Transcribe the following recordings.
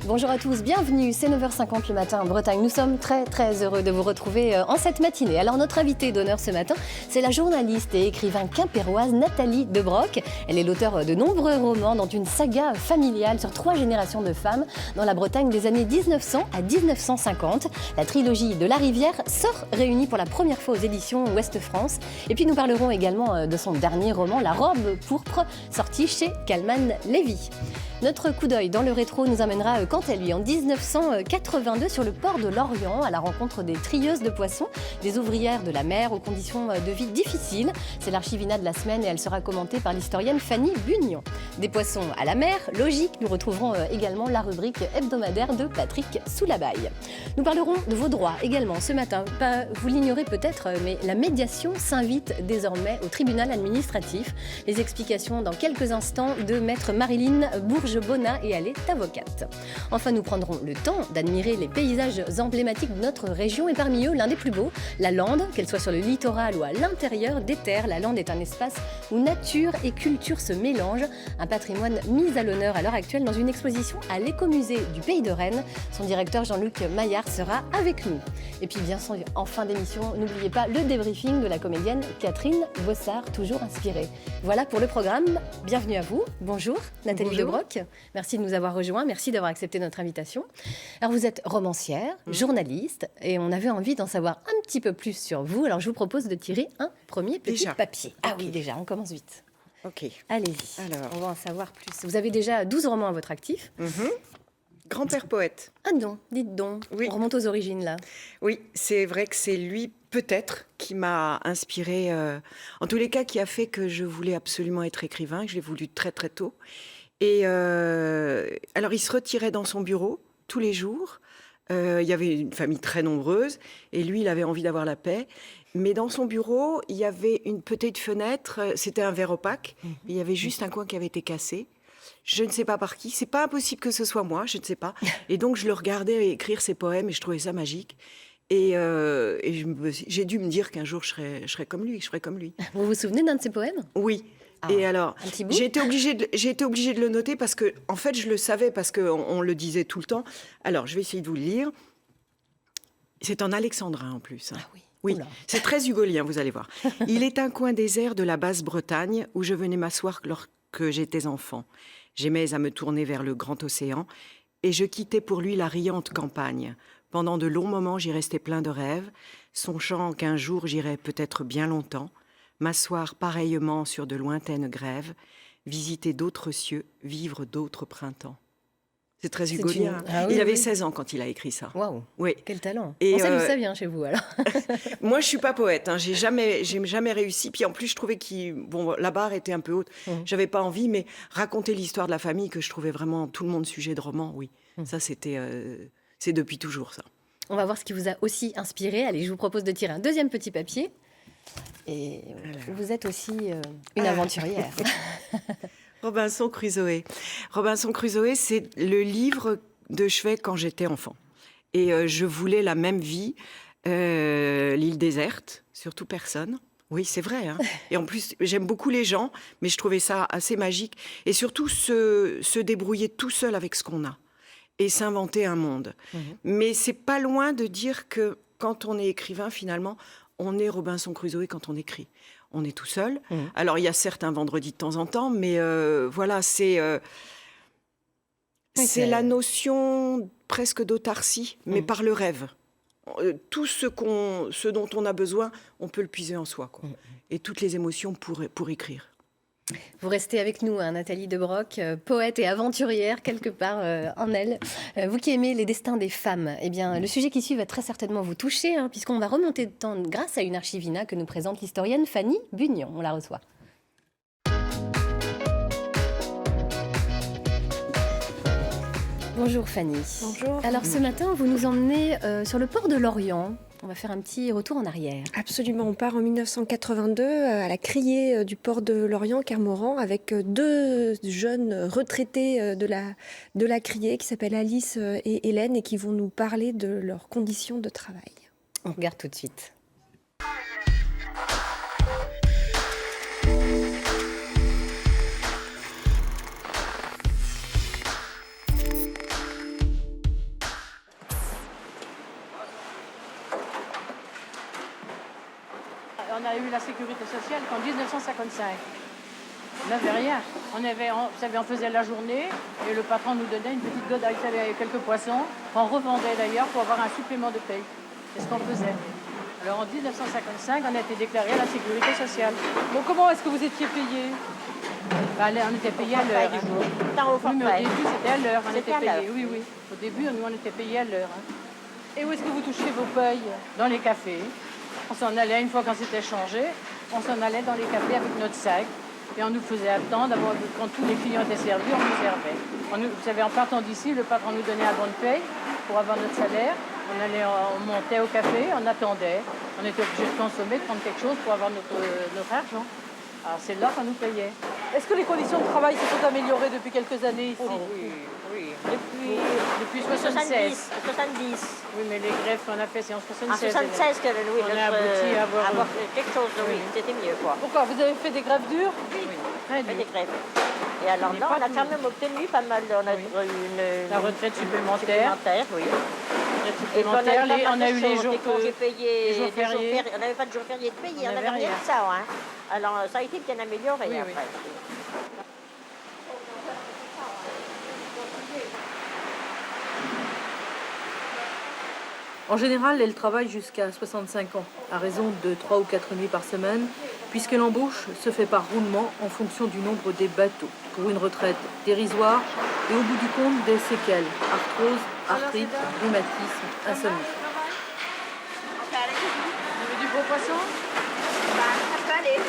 Bonjour à tous, bienvenue, c'est 9h50 le matin en Bretagne. Nous sommes très heureux de vous retrouver en cette matinée. Alors notre invitée d'honneur ce matin, c'est la journaliste et écrivain quimpéroise Nathalie Debroc. Elle est l'auteure de nombreux romans dont une saga familiale sur 3 générations de femmes dans la Bretagne des années 1900 à 1950. La trilogie de La Rivière sort réunie pour la première fois aux éditions Ouest France. Et puis nous parlerons également de son dernier roman, La Robe pourpre, sorti chez Calman Lévy. Notre coup d'œil dans le rétro nous amènera quant à lui en 1982 sur le port de Lorient à la rencontre des trieuses de poissons, des ouvrières de la mer aux conditions de vie difficiles. C'est l'archivina de la semaine et elle sera commentée par l'historienne Fanny Bugnon. Des poissons à la mer, logique, nous retrouverons également la rubrique hebdomadaire de Patrick Soulabaille. Nous parlerons de vos droits également ce matin. Vous l'ignorez peut-être, mais la médiation s'invite désormais au tribunal administratif. Les explications dans quelques instants de maître Marilyn Bourge-Bonnat et elle est avocate. Enfin, nous prendrons le temps d'admirer les paysages emblématiques de notre région et parmi eux, l'un des plus beaux, la Lande, qu'elle soit sur le littoral ou à l'intérieur des terres. La Lande est un espace où nature et culture se mélangent, un patrimoine mis à l'honneur à l'heure actuelle dans une exposition à l'écomusée du Pays de Rennes. Son directeur Jean-Luc Maillard sera avec nous. Et puis bien sûr, en fin d'émission, n'oubliez pas le débriefing de la comédienne Catherine Bossard, toujours inspirée. Voilà pour le programme. Bienvenue à vous. Bonjour Nathalie Debroc. Merci de nous avoir rejoints, merci d'avoir accepté notre invitation. Alors vous êtes romancière, journaliste, et on avait envie d'en savoir un petit peu plus sur vous. Alors je vous propose de tirer un premier petit papier. Ah oui, déjà, on commence vite. Ok. Allez-y, alors, on va en savoir plus. Vous avez déjà 12 romans à votre actif. Grand-père poète. Ah non, dites donc, Oui. On remonte aux origines là. Oui, c'est vrai que c'est lui, peut-être, qui m'a inspirée, en tous les cas, qui a fait que je voulais absolument être écrivain, que je l'ai voulu très très tôt. Et alors, il se retirait dans son bureau tous les jours. Il y avait une famille très nombreuse et lui, il avait envie d'avoir la paix. Mais dans son bureau, il y avait une petite fenêtre, c'était un verre opaque. Il y avait juste un coin qui avait été cassé. Je ne sais pas par qui. C'est pas impossible que ce soit moi, je ne sais pas. Et donc, je le regardais écrire ses poèmes et je trouvais ça magique. Et j'ai dû me dire qu'un jour, je serais comme lui, je ferais comme lui. Vous vous souvenez d'un de ces poèmes ? Oui. Ah, Et alors, un petit bout j'ai été obligée de le noter parce que, en fait, je le savais parce qu'on le disait tout le temps. Alors, je vais essayer de vous le lire. C'est en alexandrin en plus. Ah oui. Oui, Oula. c'est très hugolien, vous allez voir. Il est un coin désert de la Basse-Bretagne où je venais m'asseoir lorsque j'étais enfant. J'aimais à me tourner vers le grand océan et je quittais pour lui la riante campagne. Pendant de longs moments, j'y restais plein de rêves, songeant qu'un jour j'irais peut-être bien longtemps, m'asseoir pareillement sur de lointaines grèves, visiter d'autres cieux, vivre d'autres printemps. C'est très hugolien. Ah oui, il avait oui. 16 ans quand il a écrit ça. Waouh, Oui. quel talent. Et, On salue ça bien chez vous alors. Moi, je suis pas poète. J'ai jamais réussi. Puis en plus, je trouvais la barre était un peu haute. J'avais pas envie, mais raconter l'histoire de la famille que je trouvais vraiment tout le monde sujet de roman, oui. Ça, c'était, c'est depuis toujours ça. On va voir ce qui vous a aussi inspiré. Allez, je vous propose de tirer un deuxième petit papier. Et vous êtes aussi une aventurière. Robinson Crusoe. Robinson Crusoe, c'est le livre de chevet quand j'étais enfant. Et je voulais la même vie, l'île déserte, surtout personne. Oui, c'est vrai. Hein. Et en plus, j'aime beaucoup les gens, mais je trouvais ça assez magique. Et surtout, se débrouiller tout seul avec ce qu'on a et s'inventer un monde. Mais c'est pas loin de dire que quand on est écrivain, finalement, on est Robinson Crusoe quand on écrit. On est tout seul. Alors, il y a certes un vendredi de temps en temps, mais voilà, c'est la notion presque d'autarcie, mais par le rêve. Tout ce dont on a besoin, on peut le puiser en soi, quoi. Et toutes les émotions pour écrire. Vous restez avec nous, hein, Nathalie Debroc, poète et aventurière quelque part en elle. Vous qui aimez les destins des femmes, eh bien, le sujet qui suit va très certainement vous toucher, hein, puisqu'on va remonter de temps grâce à une archivina que nous présente l'historienne Fanny Bugnon. On la reçoit. Bonjour Fanny. Bonjour. Alors ce matin, vous nous emmenez sur le port de Lorient. On va faire un petit retour en arrière. Absolument, on part en 1982 à la criée du port de Lorient, Kermoran, avec 2 jeunes retraités de la criée qui s'appellent Alice et Hélène et qui vont nous parler de leurs conditions de travail. On regarde tout de suite. eu la sécurité sociale qu'en 1955. On n'avait rien. Vous savez, on faisait la journée et le patron nous donnait une petite godaille, vous savez, avec quelques poissons, qu'on revendait d'ailleurs pour avoir un supplément de paye. C'est ce qu'on faisait. Alors en 1955, on a été déclaré à la sécurité sociale. Bon, comment est-ce que vous étiez payé? Bah, on était payé à l'heure. Hein. Oui, mais au début, c'était à l'heure. On était payé. Oui, oui. Au début, nous, on était payé à l'heure. Hein. Et où est-ce que vous touchiez vos payes? Dans les cafés. On s'en allait, une fois qu'on s'était changé, on s'en allait dans les cafés avec notre sac. Et on nous faisait attendre. Quand tous les clients étaient servis, on nous servait. Vous savez, en partant d'ici, le patron nous donnait un bon de paye pour avoir notre salaire. On montait au café, on attendait. On était obligé de consommer, de prendre quelque chose pour avoir notre argent. Alors c'est là qu'on nous payait. Est-ce que les conditions de travail se sont améliorées depuis quelques années ici? Oh, oui. Depuis 76. 70. Oui, mais les grèves qu'on a fait, c'est en 76. En 76 que oui, on a abouti à avoir quelque chose, oui, c'était mieux, quoi. Pourquoi? Vous avez fait des grèves dures? Oui, Très dur. Des grèves. Et alors là, on a quand même obtenu pas mal. On a eu la retraite supplémentaire. Oui. Et on a eu les jours congés payés, les jours fériés. On n'avait pas de jours fériés de payer, on n'avait n'avait rien rien de ça. Hein. Alors ça a été bien amélioré oui, après. Oui. En général, elle travaille jusqu'à 65 ans, à raison de 3 ou 4 nuits par semaine, puisque l'embauche se fait par roulement en fonction du nombre des bateaux, pour une retraite dérisoire et au bout du compte des séquelles, arthrose, arthrite, rhumatisme, insomnie. Vous avez du gros poisson? Ça peut aller.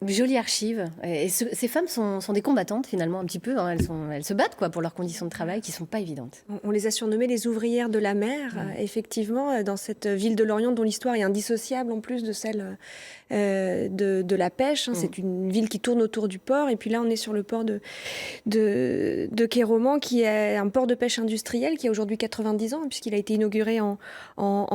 Jolie archive. Et ces femmes sont des combattantes finalement un petit peu. Hein. Elles se battent quoi, pour leurs conditions de travail qui ne sont pas évidentes. On les a surnommées les ouvrières de la mer, effectivement, dans cette ville de Lorient dont l'histoire est indissociable en plus de celle de la pêche. Hein. C'est une ville qui tourne autour du port. Et puis là, on est sur le port de Quéroman, qui est un port de pêche industriel qui a aujourd'hui 90 ans, puisqu'il a été inauguré en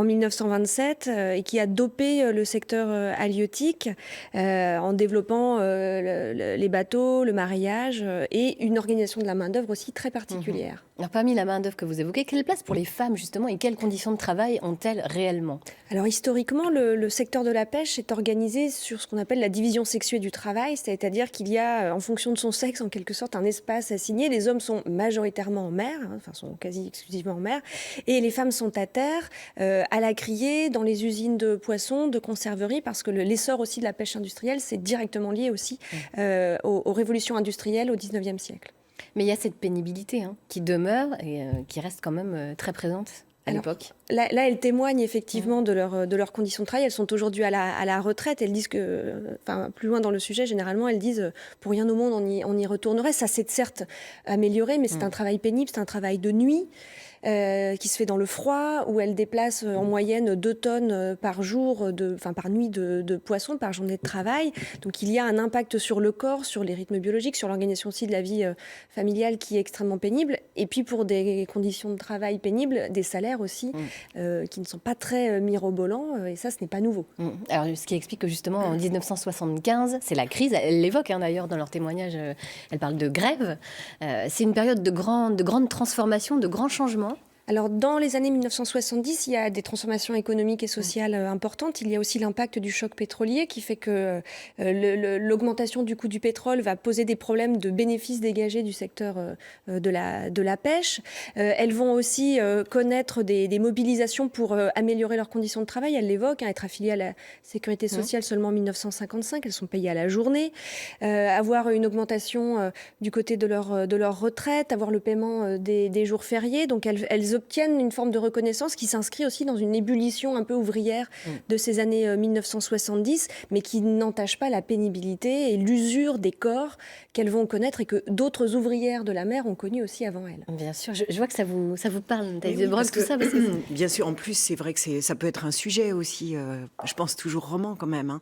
1927 et qui a dopé le secteur halieutique en développant les bateaux, le mareyage et une organisation de la main-d'œuvre aussi très particulière. Alors, parmi la main-d'œuvre que vous évoquez, quelle place pour les femmes justement et quelles conditions de travail ont-elles réellement? Alors historiquement, le secteur de la pêche est organisé sur ce qu'on appelle la division sexuée du travail, c'est-à-dire qu'il y a, en fonction de son sexe, en quelque sorte, un espace assigné. Les hommes sont majoritairement en mer, enfin sont quasi exclusivement en mer, et les femmes sont à terre, à la criée, dans les usines de poissons, de conserverie, parce que l'essor aussi de la pêche industrielle, c'est directement lié aussi aux révolutions industrielles au XIXe siècle. Mais il y a cette pénibilité qui demeure et qui reste quand même très présente à l'époque. Là, elles témoignent effectivement de leurs conditions de travail. Elles sont aujourd'hui à la retraite. Elles disent que, plus loin dans le sujet, généralement, elles disent pour rien au monde on y retournerait. Ça s'est certes amélioré, mais c'est un travail pénible, c'est un travail de nuit. Qui se fait dans le froid, où elle déplace en moyenne 2 tonnes par jour, par nuit de poissons, par journée de travail. Donc il y a un impact sur le corps, sur les rythmes biologiques, sur l'organisation aussi de la vie familiale qui est extrêmement pénible. Et puis pour des conditions de travail pénibles, des salaires aussi qui ne sont pas très mirobolants. Et ça, ce n'est pas nouveau. Alors ce qui explique que justement en 1975, c'est la crise. Elle l'évoque d'ailleurs dans leur témoignage. Elle parle de grève. C'est une période de grande transformation, de grands changements. Alors, dans les années 1970, il y a des transformations économiques et sociales importantes. Il y a aussi l'impact du choc pétrolier qui fait que l'augmentation du coût du pétrole va poser des problèmes de bénéfices dégagés du secteur de la pêche. Elles vont aussi connaître des mobilisations pour améliorer leurs conditions de travail. Elles l'évoquent, être affiliées à la sécurité sociale seulement en 1955. Elles sont payées à la journée. Avoir une augmentation du côté de leur retraite, avoir le paiement des jours fériés. Donc, elles obtiennent une forme de reconnaissance qui s'inscrit aussi dans une ébullition un peu ouvrière de ces années 1970, mais qui n'entache pas la pénibilité et l'usure des corps qu'elles vont connaître et que d'autres ouvrières de la mer ont connu aussi avant elles. Bien sûr, je vois que ça vous parle, Thaïs de Broc, tout ça. Bien sûr, en plus, c'est vrai que ça peut être un sujet aussi, je pense toujours roman quand même.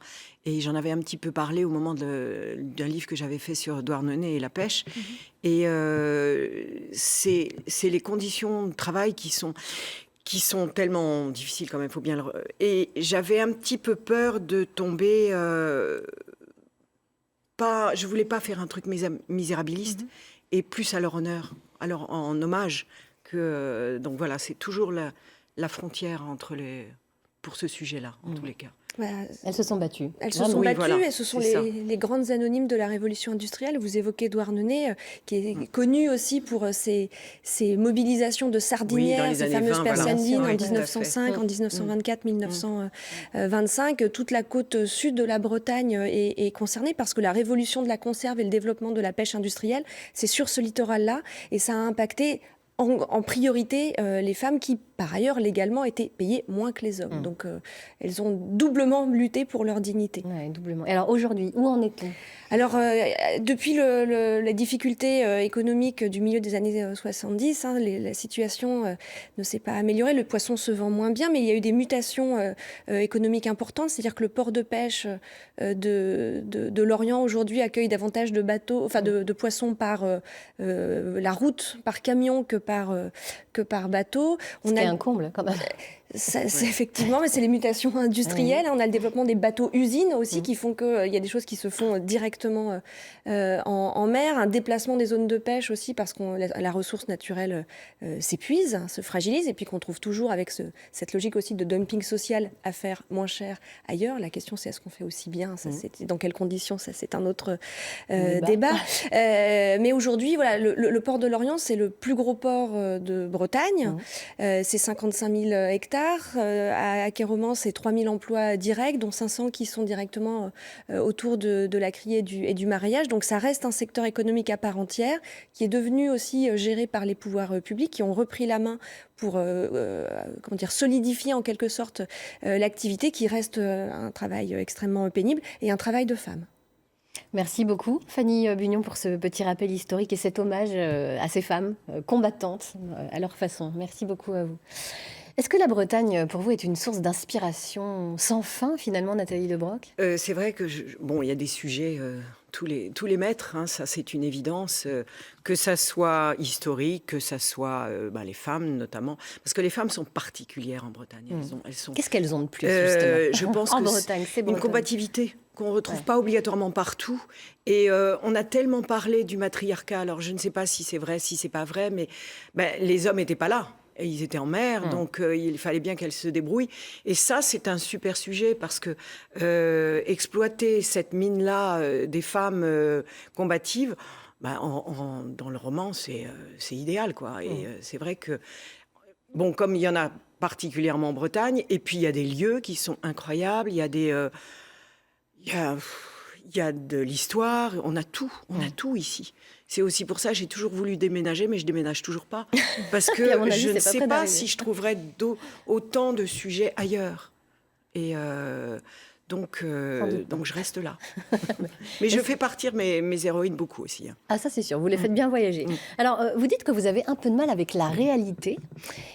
Et j'en avais un petit peu parlé au moment d'un livre que j'avais fait sur Douarnenez et la pêche. Et c'est les conditions de travail qui sont tellement difficiles quand même, faut bien Et j'avais un petit peu peur de tomber... je voulais pas faire un truc misérabiliste, et plus à leur honneur, en hommage. Donc voilà, c'est toujours la frontière pour ce sujet-là, en tous les cas. Voilà. Elles se sont battues. Elles se Vraiment. sont Oui, battues, voilà, et ce sont c'est ça. les grandes anonymes de la révolution industrielle. Vous évoquez Douarnenez, qui est connu aussi pour ses mobilisations de sardinières, Oui, dans les ces années fameuses 20, voilà. Persianines Oui, en tout à fait. 1905, en 1924, 1925. Toute la côte sud de la Bretagne est concernée parce que la révolution de la conserve et le développement de la pêche industrielle, c'est sur ce littoral-là, et ça a impacté en priorité les femmes qui, par ailleurs, légalement, étaient payées moins que les hommes. Donc, elles ont doublement lutté pour leur dignité. Ouais, doublement. Et alors aujourd'hui, où en est-on? Alors, depuis les difficultés économiques du milieu des années 70, la situation ne s'est pas améliorée. Le poisson se vend moins bien, mais il y a eu des mutations économiques importantes. C'est-à-dire que le port de pêche de Lorient aujourd'hui accueille davantage de bateaux, enfin de poissons par la route, par camion que par bateau. C'est un comble quand même. C'est effectivement, mais c'est les mutations industrielles. On a le développement des bateaux-usines aussi qui font qu'il y a des choses qui se font directement en mer. Un déplacement des zones de pêche aussi parce que la ressource naturelle s'épuise, se fragilise, et puis qu'on trouve toujours avec cette logique aussi de dumping social à faire moins cher ailleurs. La question, c'est est-ce qu'on fait aussi bien, ça, dans quelles conditions, ça c'est un autre débat. Mais aujourd'hui, voilà, le port de Lorient, c'est le plus gros port de Bretagne. C'est 55 000 hectares. À Quai-Romans, c'est 3 000 emplois directs, dont 500 qui sont directement autour de la criée et du maraîchage. Donc ça reste un secteur économique à part entière, qui est devenu aussi géré par les pouvoirs publics, qui ont repris la main pour solidifier en quelque sorte l'activité, qui reste un travail extrêmement pénible et un travail de femme. Merci beaucoup, Fanny Bugnon, pour ce petit rappel historique et cet hommage à ces femmes combattantes à leur façon. Merci beaucoup à vous. Est-ce que la Bretagne, pour vous, est une source d'inspiration sans fin, finalement, Nathalie De Broc? C'est vrai que, il y a des sujets, tous les maîtres, ça c'est une évidence, que ça soit historique, que ça soit les femmes notamment, parce que les femmes sont particulières en Bretagne. Elles sont... Qu'est-ce qu'elles ont de plus, justement Je pense en que Bretagne, c'est une combativité qu'on ne retrouve pas obligatoirement partout. Et on a tellement parlé du matriarcat, alors je ne sais pas si c'est vrai, si c'est pas vrai, mais les hommes n'étaient pas là. Et ils étaient en mer, donc il fallait bien qu'elles se débrouillent. Et ça, c'est un super sujet parce que exploiter cette mine-là des femmes combatives, dans le roman, c'est idéal, quoi. Et c'est vrai que, comme il y en a particulièrement en Bretagne, et puis il y a des lieux qui sont incroyables, il y a des... Il y a de l'histoire, on a tout ici. C'est aussi pour ça que j'ai toujours voulu déménager, mais je déménage toujours pas. Parce que je ne sais pas si je trouverais autant de sujets ailleurs. Et donc je reste là. Mais je fais partir mes héroïnes beaucoup aussi. Ah, ça c'est sûr, vous les faites bien voyager. Alors, vous dites que vous avez un peu de mal avec la réalité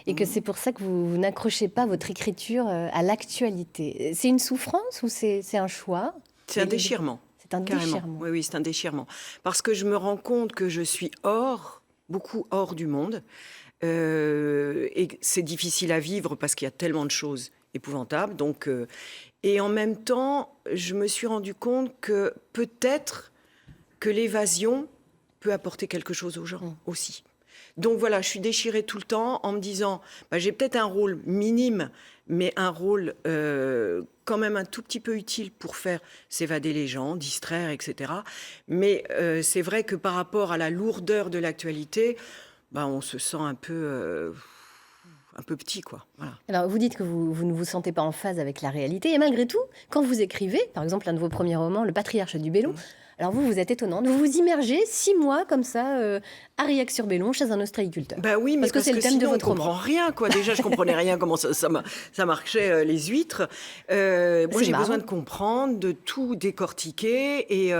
et que c'est pour ça que vous n'accrochez pas votre écriture à l'actualité. C'est une souffrance ou c'est un choix? C'est un déchirement. C'est un déchirement. Oui, c'est un déchirement. Parce que je me rends compte que je suis beaucoup hors du monde. Et c'est difficile à vivre parce qu'il y a tellement de choses épouvantables. Donc, et en même temps, je me suis rendu compte que peut-être que l'évasion peut apporter quelque chose aux gens aussi. Donc voilà, je suis déchirée tout le temps en me disant, j'ai peut-être un rôle minime, mais un rôle quand même un tout petit peu utile pour faire s'évader les gens, distraire, etc. Mais c'est vrai que par rapport à la lourdeur de l'actualité, on se sent un peu petit, quoi. Voilà. Alors, vous dites que vous ne vous sentez pas en phase avec la réalité, et malgré tout, quand vous écrivez, par exemple, un de vos premiers romans, Le Patriarche du Bélon, alors vous êtes étonnante, vous vous immergez 6 mois comme ça à Riac-sur-Bélon chez un ostréiculteur. Oui, mais parce que c'est le thème sinon, de votre roman. On comprend rien, quoi. Déjà, je comprenais rien comment ça marchait les huîtres. Moi, j'ai besoin de comprendre, de tout décortiquer, et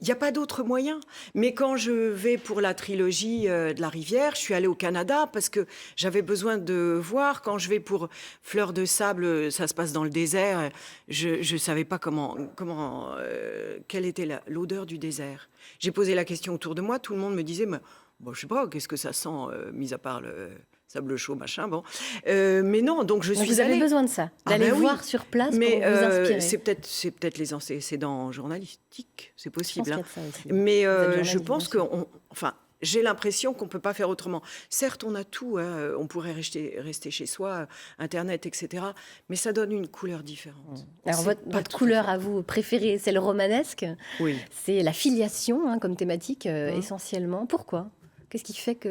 il n'y a pas d'autre moyen. Mais quand je vais pour la trilogie de la Rivière, je suis allée au Canada parce que j'avais besoin de voir. Quand je vais pour Fleurs de sable, ça se passe dans le désert. Je ne savais pas quelle était l'odeur du désert. J'ai posé la question autour de moi. Tout le monde me disait, je ne sais pas, qu'est-ce que ça sent, mis à part le sable chaud, machin, mais non, donc je suis allée... Vous avez besoin de ça, d'aller voir sur place pour vous inspirer. C'est peut-être les antécédents journalistiques, c'est possible. Je pense qu'il y a de ça aussi. Mais je pense que... j'ai l'impression qu'on ne peut pas faire autrement. Certes, on a tout, hein, on pourrait rester chez soi, Internet, etc. Mais ça donne une couleur différente. Alors, C'est pas votre tout à couleur fait à vous préférée, c'est le romanesque. Oui. C'est la filiation hein, comme thématique, essentiellement. Pourquoi ? Qu'est-ce qui fait que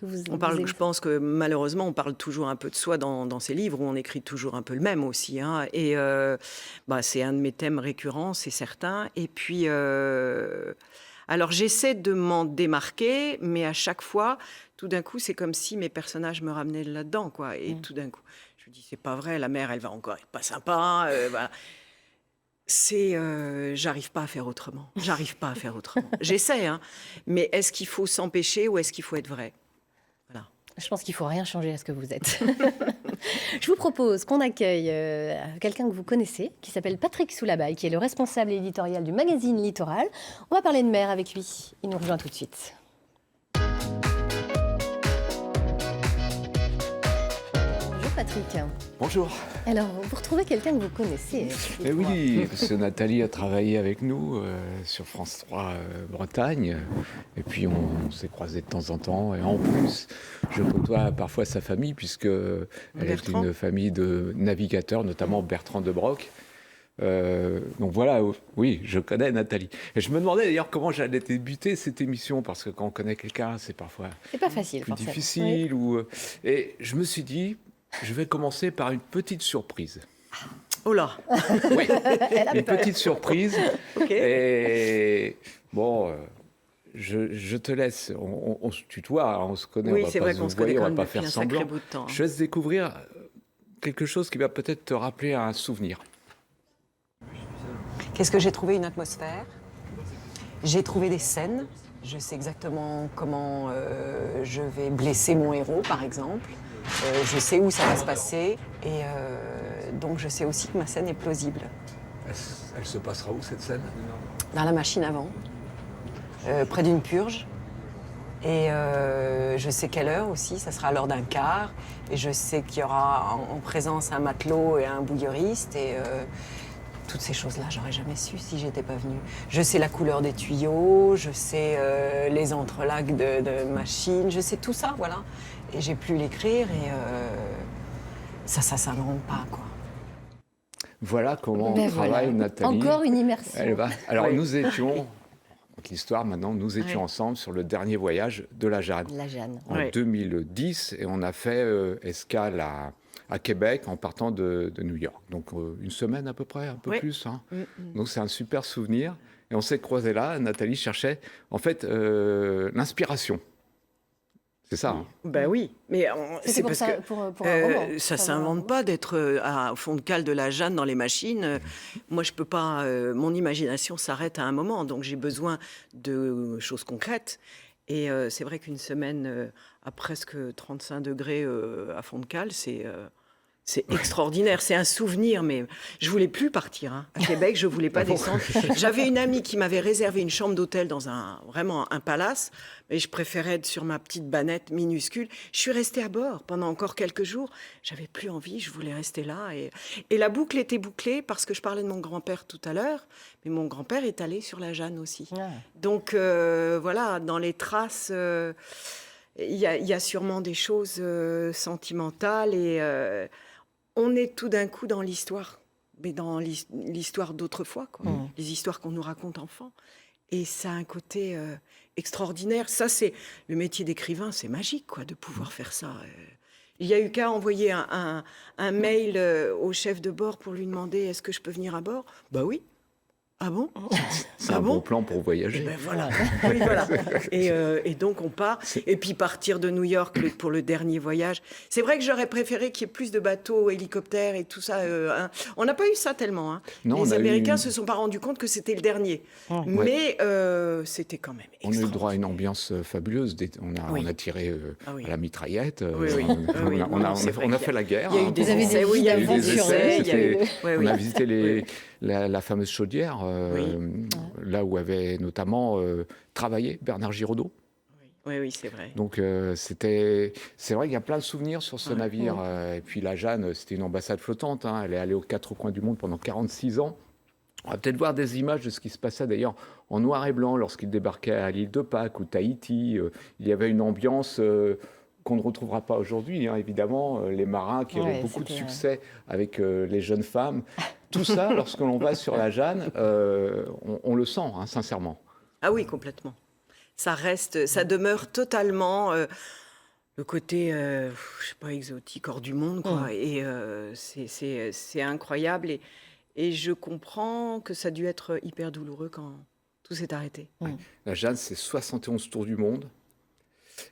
vous On parle, vous aimez je pense que malheureusement, on parle toujours un peu de soi dans ces livres où on écrit toujours un peu le même aussi. Hein. Et c'est un de mes thèmes récurrents, c'est certain. Et puis, alors j'essaie de m'en démarquer, mais à chaque fois, tout d'un coup, c'est comme si mes personnages me ramenaient là-dedans, quoi. Et tout d'un coup, je me dis, c'est pas vrai, la mère, elle va encore être pas sympa. Voilà. J'arrive pas à faire autrement. J'arrive pas à faire autrement. J'essaie, hein. Mais est-ce qu'il faut s'empêcher ou est-ce qu'il faut être vrai ? Voilà. Je pense qu'il ne faut rien changer à ce que vous êtes. Je vous propose qu'on accueille quelqu'un que vous connaissez, qui s'appelle Patrick Soulabaille, qui est le responsable éditorial du magazine Littoral. On va parler de mer avec lui. Il nous rejoint tout de suite. Bonjour Patrick. Bonjour. Alors, vous retrouvez quelqu'un que vous connaissez. Eh oui, parce que Nathalie a travaillé avec nous sur France 3 Bretagne. Et puis on s'est croisés de temps en temps. Et en plus, je côtoie parfois sa famille, puisqu'elle est une famille de navigateurs, notamment Bertrand de Broc. Donc voilà, oui, je connais Nathalie. Et je me demandais d'ailleurs comment j'allais débuter cette émission, parce que quand on connaît quelqu'un, c'est parfois C'est pas facile, plus forcément. difficile. Et je me suis dit, je vais commencer par une petite surprise. Oh là. Oui, une petite surprise. Ok. Et bon, je te laisse. On se tutoie, on se connaît. Oui, on va c'est pas vrai se qu'on se voyer, connaît on quand va même pas faire depuis un sacré semblant. bout de temps. Je laisse découvrir quelque chose qui va peut-être te rappeler un souvenir. Qu'est-ce que j'ai trouvé? Une atmosphère. J'ai trouvé des scènes. Je sais exactement comment je vais blesser mon héros, par exemple. Je sais où ça va se passer. Et donc, je sais aussi que ma scène est plausible. Elle se passera où, cette scène? Dans la machine à vent, près d'une purge. Et je sais quelle heure aussi, ça sera à l'heure d'un quart. Et je sais qu'il y aura en présence un matelot et un bouilleuriste. Et toutes ces choses-là, j'aurais jamais su si j'étais pas venue. Je sais la couleur des tuyaux, je sais les entrelacs de machines, je sais tout ça, voilà. Et j'ai pu l'écrire et ça s'invente pas, quoi. Voilà comment Ben travaille voilà. Nathalie. Encore une immersion. Elle va. Alors, Oui. nous étions, l'histoire maintenant, nous étions Oui. ensemble sur le dernier voyage de la Jeanne. La Jeanne. En Oui. 2010, et on a fait escale à Québec en partant de New York. Donc une semaine à peu près, un peu Oui. plus. Hein. Mm. Donc c'est un super souvenir. Et on s'est croisés là, Nathalie cherchait en fait l'inspiration. C'est ça. Hein. Ben oui, mais C'était c'est pour parce ça, que pour un roman. ça Pour un s'invente roman. pas d'être au fond de cale de la Jeanne dans les machines. Moi, je peux pas. Mon imagination s'arrête à un moment, donc j'ai besoin de choses concrètes. Et c'est vrai qu'une semaine à presque 35 degrés à fond de cale, c'est extraordinaire. C'est un souvenir, mais je voulais plus partir. Hein. À Québec, je voulais pas descendre. J'avais une amie qui m'avait réservé une chambre d'hôtel dans vraiment un palace, mais je préférais être sur ma petite banette minuscule. Je suis restée à bord pendant encore quelques jours. J'avais plus envie, je voulais rester là. Et la boucle était bouclée parce que je parlais de mon grand-père tout à l'heure, mais mon grand-père est allé sur la Jeanne aussi. Ah. Donc voilà, dans les traces, il y a sûrement des choses sentimentales et on est tout d'un coup dans l'histoire, mais dans l'histoire d'autrefois, quoi. Les histoires qu'on nous raconte enfants. Et ça a un côté extraordinaire. Ça, c'est le métier d'écrivain, c'est magique, quoi, de pouvoir faire ça. Il y a eu qu'à envoyer un mail au chef de bord pour lui demander est-ce que je peux venir à bord. Bah oui. Ah bon? C'est Ah un bon bon plan pour voyager. Eh ben voilà. Oui, voilà. Et donc on part. Et puis partir de New York pour le dernier voyage. C'est vrai que j'aurais préféré qu'il y ait plus de bateaux, hélicoptères et tout ça. Hein. On n'a pas eu ça tellement. Hein. Non, on les a eu Américains se sont pas rendus compte que c'était le dernier. Mais c'était quand même On a eu extraordinaire. droit à une ambiance fabuleuse. Oui. On a tiré Ah oui. à la mitraillette. Oui, oui. Ah oui, On a c'est vrai qu'il y a- fait la guerre. Il y a eu hein, des Vous avez essais, des oui, il y a eu vies des d'aventure, essais. Il y a eu... C'était- Oui, On a oui. visité la fameuse chaudière, Oui. là où avait notamment travaillé Bernard Giraudot. Oui, c'est vrai. Donc c'est vrai qu'il y a plein de souvenirs sur ce navire. Et puis la Jeanne, c'était une ambassade flottante. Hein. Elle est allée aux quatre coins du monde pendant 46 ans. On va peut-être voir des images de ce qui se passait d'ailleurs en noir et blanc lorsqu'il débarquait à l'île de Pâques ou Tahiti. Il y avait une ambiance qu'on ne retrouvera pas aujourd'hui, hein, évidemment. Les marins qui avaient beaucoup de succès avec les jeunes femmes. Tout ça, lorsque l'on va sur la Jeanne, on le sent, hein, sincèrement. Ah oui, complètement. Ça reste, ça demeure totalement le côté, je sais pas, exotique, hors du monde, quoi. Et c'est incroyable. Et je comprends que ça a dû être hyper douloureux quand tout s'est arrêté. La Jeanne, c'est 71 tours du monde.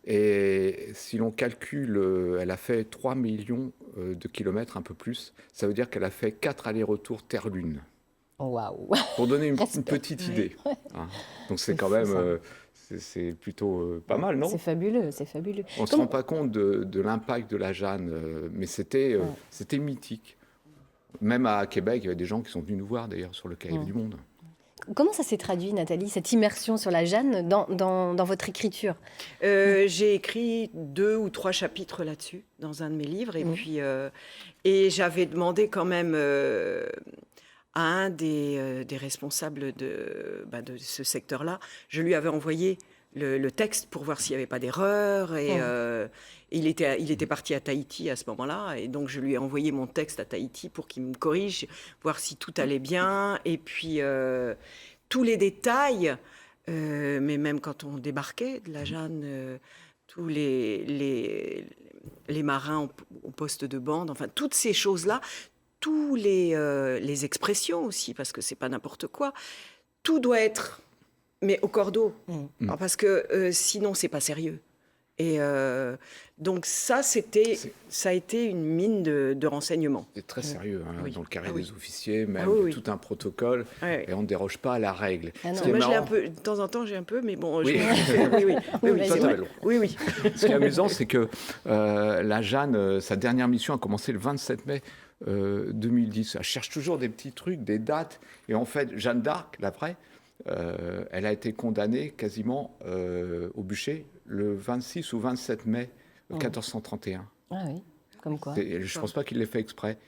Et si l'on calcule, elle a fait 3 millions de kilomètres, un peu plus. Ça veut dire qu'elle a fait 4 allers-retours Terre-Lune. Waouh. Pour donner une petite idée. Hein. Donc c'est quand même... c'est plutôt pas mal, non? C'est fabuleux, c'est fabuleux. On ne se rend pas compte de l'impact de la Jeanne, mais c'était mythique. Même à Québec, il y avait des gens qui sont venus nous voir, d'ailleurs, sur le Caraïbe du Monde. Comment ça s'est traduit, Nathalie, cette immersion sur la Jeanne dans votre écriture? J'ai écrit 2 ou 3 chapitres là-dessus, dans un de mes livres. Et puis, et j'avais demandé quand même à un des responsables de ce secteur-là, je lui avais envoyé le texte pour voir s'il n'y avait pas d'erreur. Et il était parti à Tahiti à ce moment-là. Et donc, je lui ai envoyé mon texte à Tahiti pour qu'il me corrige, voir si tout allait bien. Et puis, tous les détails, mais même quand on débarquait de la Jeanne, tous les marins au poste de bande, enfin, toutes ces choses-là, tous les expressions aussi, parce que c'est pas n'importe quoi. Tout doit être, mais au cordeau, parce que sinon c'est pas sérieux. Et donc ça a été une mine de renseignements. C'est très sérieux, hein, Oui. dans le carré Ah oui. des officiers, même Ah oui. tout un protocole, et on ne déroge pas à la règle. Ah non. Ce qui est Moi, je l'ai marrant- un peu, de temps en temps, j'ai un peu, mais bon, Oui. oui, Toi, c'est t'avais vrai. le droit. Oui. Ce qui est amusant, c'est que la Jeanne, sa dernière mission a commencé le 27 mai 2010. Elle cherche toujours des petits trucs, des dates. Et en fait, Jeanne d'Arc, la vraie, elle a été condamnée quasiment au bûcher le 26 ou 27 mai 1431. Ah oui, comme quoi. Je ne pense pas qu'il l'ait fait exprès.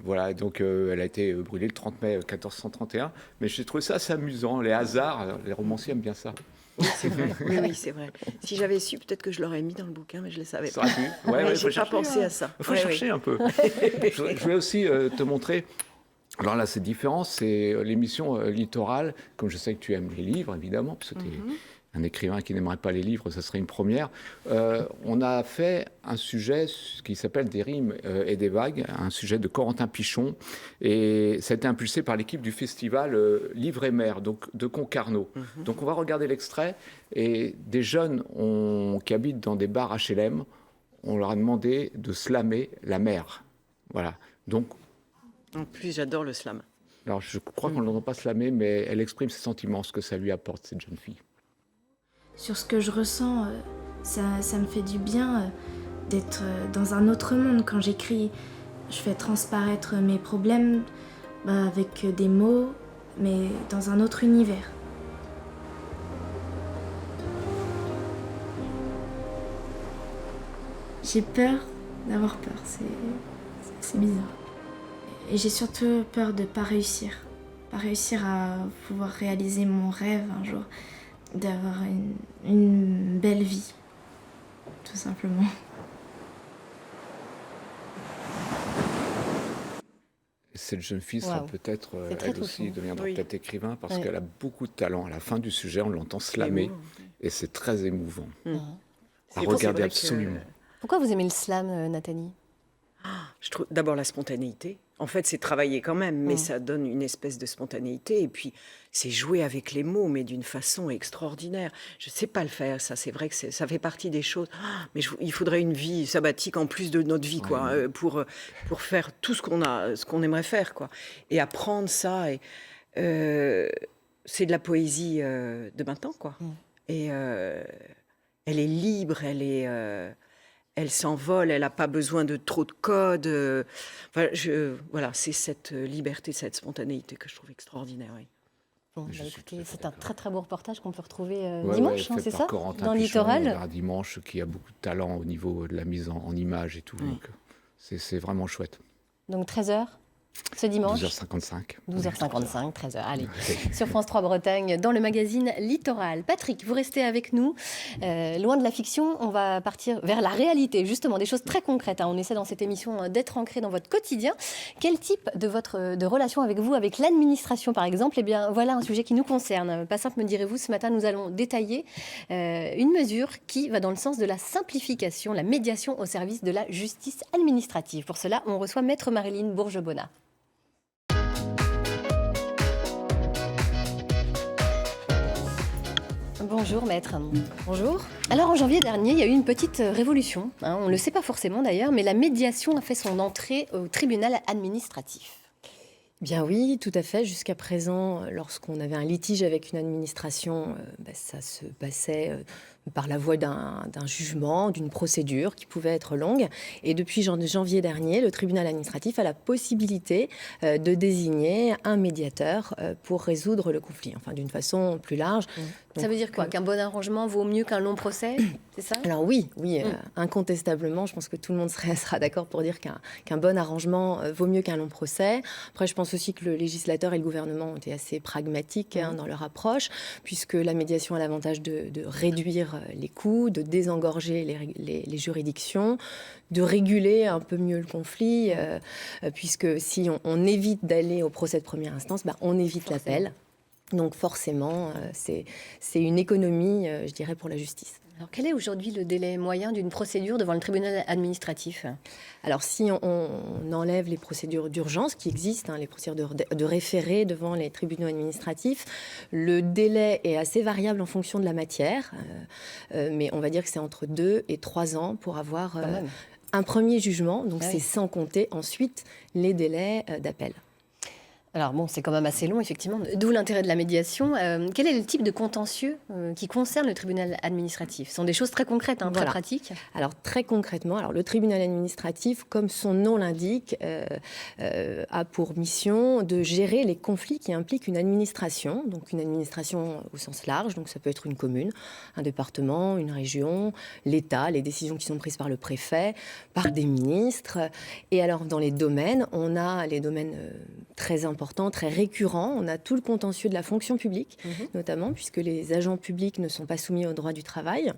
Voilà, donc elle a été brûlée le 30 mai 1431. Mais j'ai trouvé ça assez amusant. Les hasards, les romanciers aiment bien ça. C'est vrai. Oui, c'est vrai. Si j'avais su, peut-être que je l'aurais mis dans le bouquin, mais je ne le savais Ça pas. aurait pu. Ouais, J'ai pas pensé à ça. Il faut Ouais, chercher un peu. Je voulais aussi te montrer. Alors là, c'est différent. C'est l'émission Littoral. Comme je sais que tu aimes les livres, évidemment, parce que tu es un écrivain qui n'aimerait pas les livres, ça serait une première. On a fait un sujet qui s'appelle Des rimes et des vagues, un sujet de Corentin Pichon. Et ça a été impulsé par l'équipe du festival Livre et Mer, donc de Concarneau. Donc on va regarder l'extrait. Et des jeunes qui habitent dans des bars HLM, on leur a demandé de slammer la mer. Voilà. Donc, En plus, j'adore le slam. alors je crois qu'on ne l'entend pas slammer, mais elle exprime ses sentiments, ce que ça lui apporte, cette jeune fille. Sur ce que je ressens, ça me fait du bien d'être dans un autre monde. Quand j'écris, je fais transparaître mes problèmes avec des mots, mais dans un autre univers. J'ai peur d'avoir peur, c'est bizarre. Et j'ai surtout peur de ne pas réussir. Pas réussir à pouvoir réaliser mon rêve un jour. D'avoir une belle vie, tout simplement. Cette jeune fille sera peut-être, C'est très elle aussi, touchant. deviendra peut-être écrivain, parce Ouais. qu'elle a beaucoup de talent. À la fin du sujet, on l'entend slammer, et c'est très émouvant. À regarder absolument. Pourquoi vous aimez le slam, Nathalie? Je trouve d'abord la spontanéité. En fait, c'est travailler quand même, mais ça donne une espèce de spontanéité. Et puis, c'est jouer avec les mots, mais d'une façon extraordinaire. Je ne sais pas le faire, ça. C'est vrai que ça fait partie des choses. Mais il faudrait une vie sabbatique en plus de notre vie, quoi, pour faire tout ce qu'on aimerait faire, quoi. Et apprendre ça. Et, c'est de la poésie de maintenant, quoi. Et elle est libre, elle s'envole, elle n'a pas besoin de trop de codes. Voilà, c'est cette liberté, cette spontanéité que je trouve extraordinaire. Oui. Bon, Je bah, suis écoutez, tout à fait c'est un d'accord. très très beau reportage qu'on peut retrouver Ouais, dimanche, fait c'est par ça? Corentin Dans Pichon, Littoral. un dimanche, qui a beaucoup de talent au niveau de la mise en image et tout. Donc, c'est vraiment chouette. Donc 13h ce dimanche 12h55. 12h55, 13h, allez, sur France 3 Bretagne, dans le magazine Littoral. Patrick, vous restez avec nous. Loin de la fiction, on va partir vers la réalité, justement, des choses très concrètes. On essaie dans cette émission d'être ancré dans votre quotidien. Quel type de relation avec vous, avec l'administration, par exemple? Eh bien, voilà un sujet qui nous concerne. Pas simple, me direz-vous. Ce matin, nous allons détailler une mesure qui va dans le sens de la simplification, la médiation au service de la justice administrative. Pour cela, on reçoit Maître Marilyn Bourgebonnat. Bonjour maître. Bonjour. Alors en janvier dernier, il y a eu une petite révolution. On ne le sait pas forcément d'ailleurs, mais la médiation a fait son entrée au tribunal administratif. Bien oui, tout à fait. Jusqu'à présent, lorsqu'on avait un litige avec une administration, ça se passait par la voie d'un jugement, d'une procédure qui pouvait être longue. Et depuis janvier dernier, le tribunal administratif a la possibilité de désigner un médiateur pour résoudre le conflit, enfin d'une façon plus large. Donc, ça veut dire quoi? Qu'un bon arrangement vaut mieux qu'un long procès? C'est ça? Alors oui, incontestablement, je pense que tout le monde sera d'accord pour dire qu'un bon arrangement vaut mieux qu'un long procès. Après, je pense aussi que le législateur et le gouvernement ont été assez pragmatiques dans leur approche, puisque la médiation a l'avantage de réduire les coûts, de désengorger les juridictions, de réguler un peu mieux le conflit, puisque si on évite d'aller au procès de première instance, on évite l'appel. Donc forcément, c'est une économie, je dirais, pour la justice. Alors quel est aujourd'hui le délai moyen d'une procédure devant le tribunal administratif? Alors si on enlève les procédures d'urgence qui existent, les procédures de référé devant les tribunaux administratifs, le délai est assez variable en fonction de la matière, mais on va dire que c'est entre 2 et 3 ans pour avoir un premier jugement, donc c'est sans compter ensuite les délais d'appel. Alors bon, c'est quand même assez long, effectivement, d'où l'intérêt de la médiation. Quel est le type de contentieux qui concerne le tribunal administratif? Ce sont des choses très concrètes, très pratiques. Alors très concrètement, le tribunal administratif, comme son nom l'indique, a pour mission de gérer les conflits qui impliquent une administration, donc une administration au sens large, donc ça peut être une commune, un département, une région, l'État, les décisions qui sont prises par le préfet, par des ministres. Et alors dans les domaines, on a les domaines très importants, très récurrent. On a tout le contentieux de la fonction publique, notamment, puisque les agents publics ne sont pas soumis au droit du travail.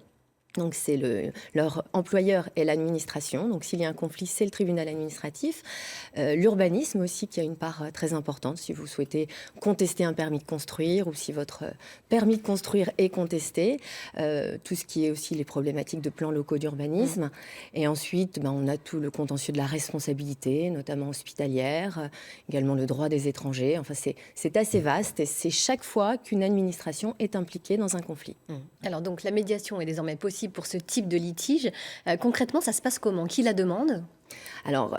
Donc c'est leur employeur et l'administration. Donc s'il y a un conflit, c'est le tribunal administratif. L'urbanisme aussi, qui a une part très importante. Si vous souhaitez contester un permis de construire ou si votre permis de construire est contesté. Tout ce qui est aussi les problématiques de plans locaux d'urbanisme. Et ensuite, on a tout le contentieux de la responsabilité, notamment hospitalière, également le droit des étrangers. Enfin, c'est assez vaste et c'est chaque fois qu'une administration est impliquée dans un conflit. Alors donc la médiation est désormais possible pour ce type de litige. Concrètement, ça se passe comment? Qui la demande? Alors,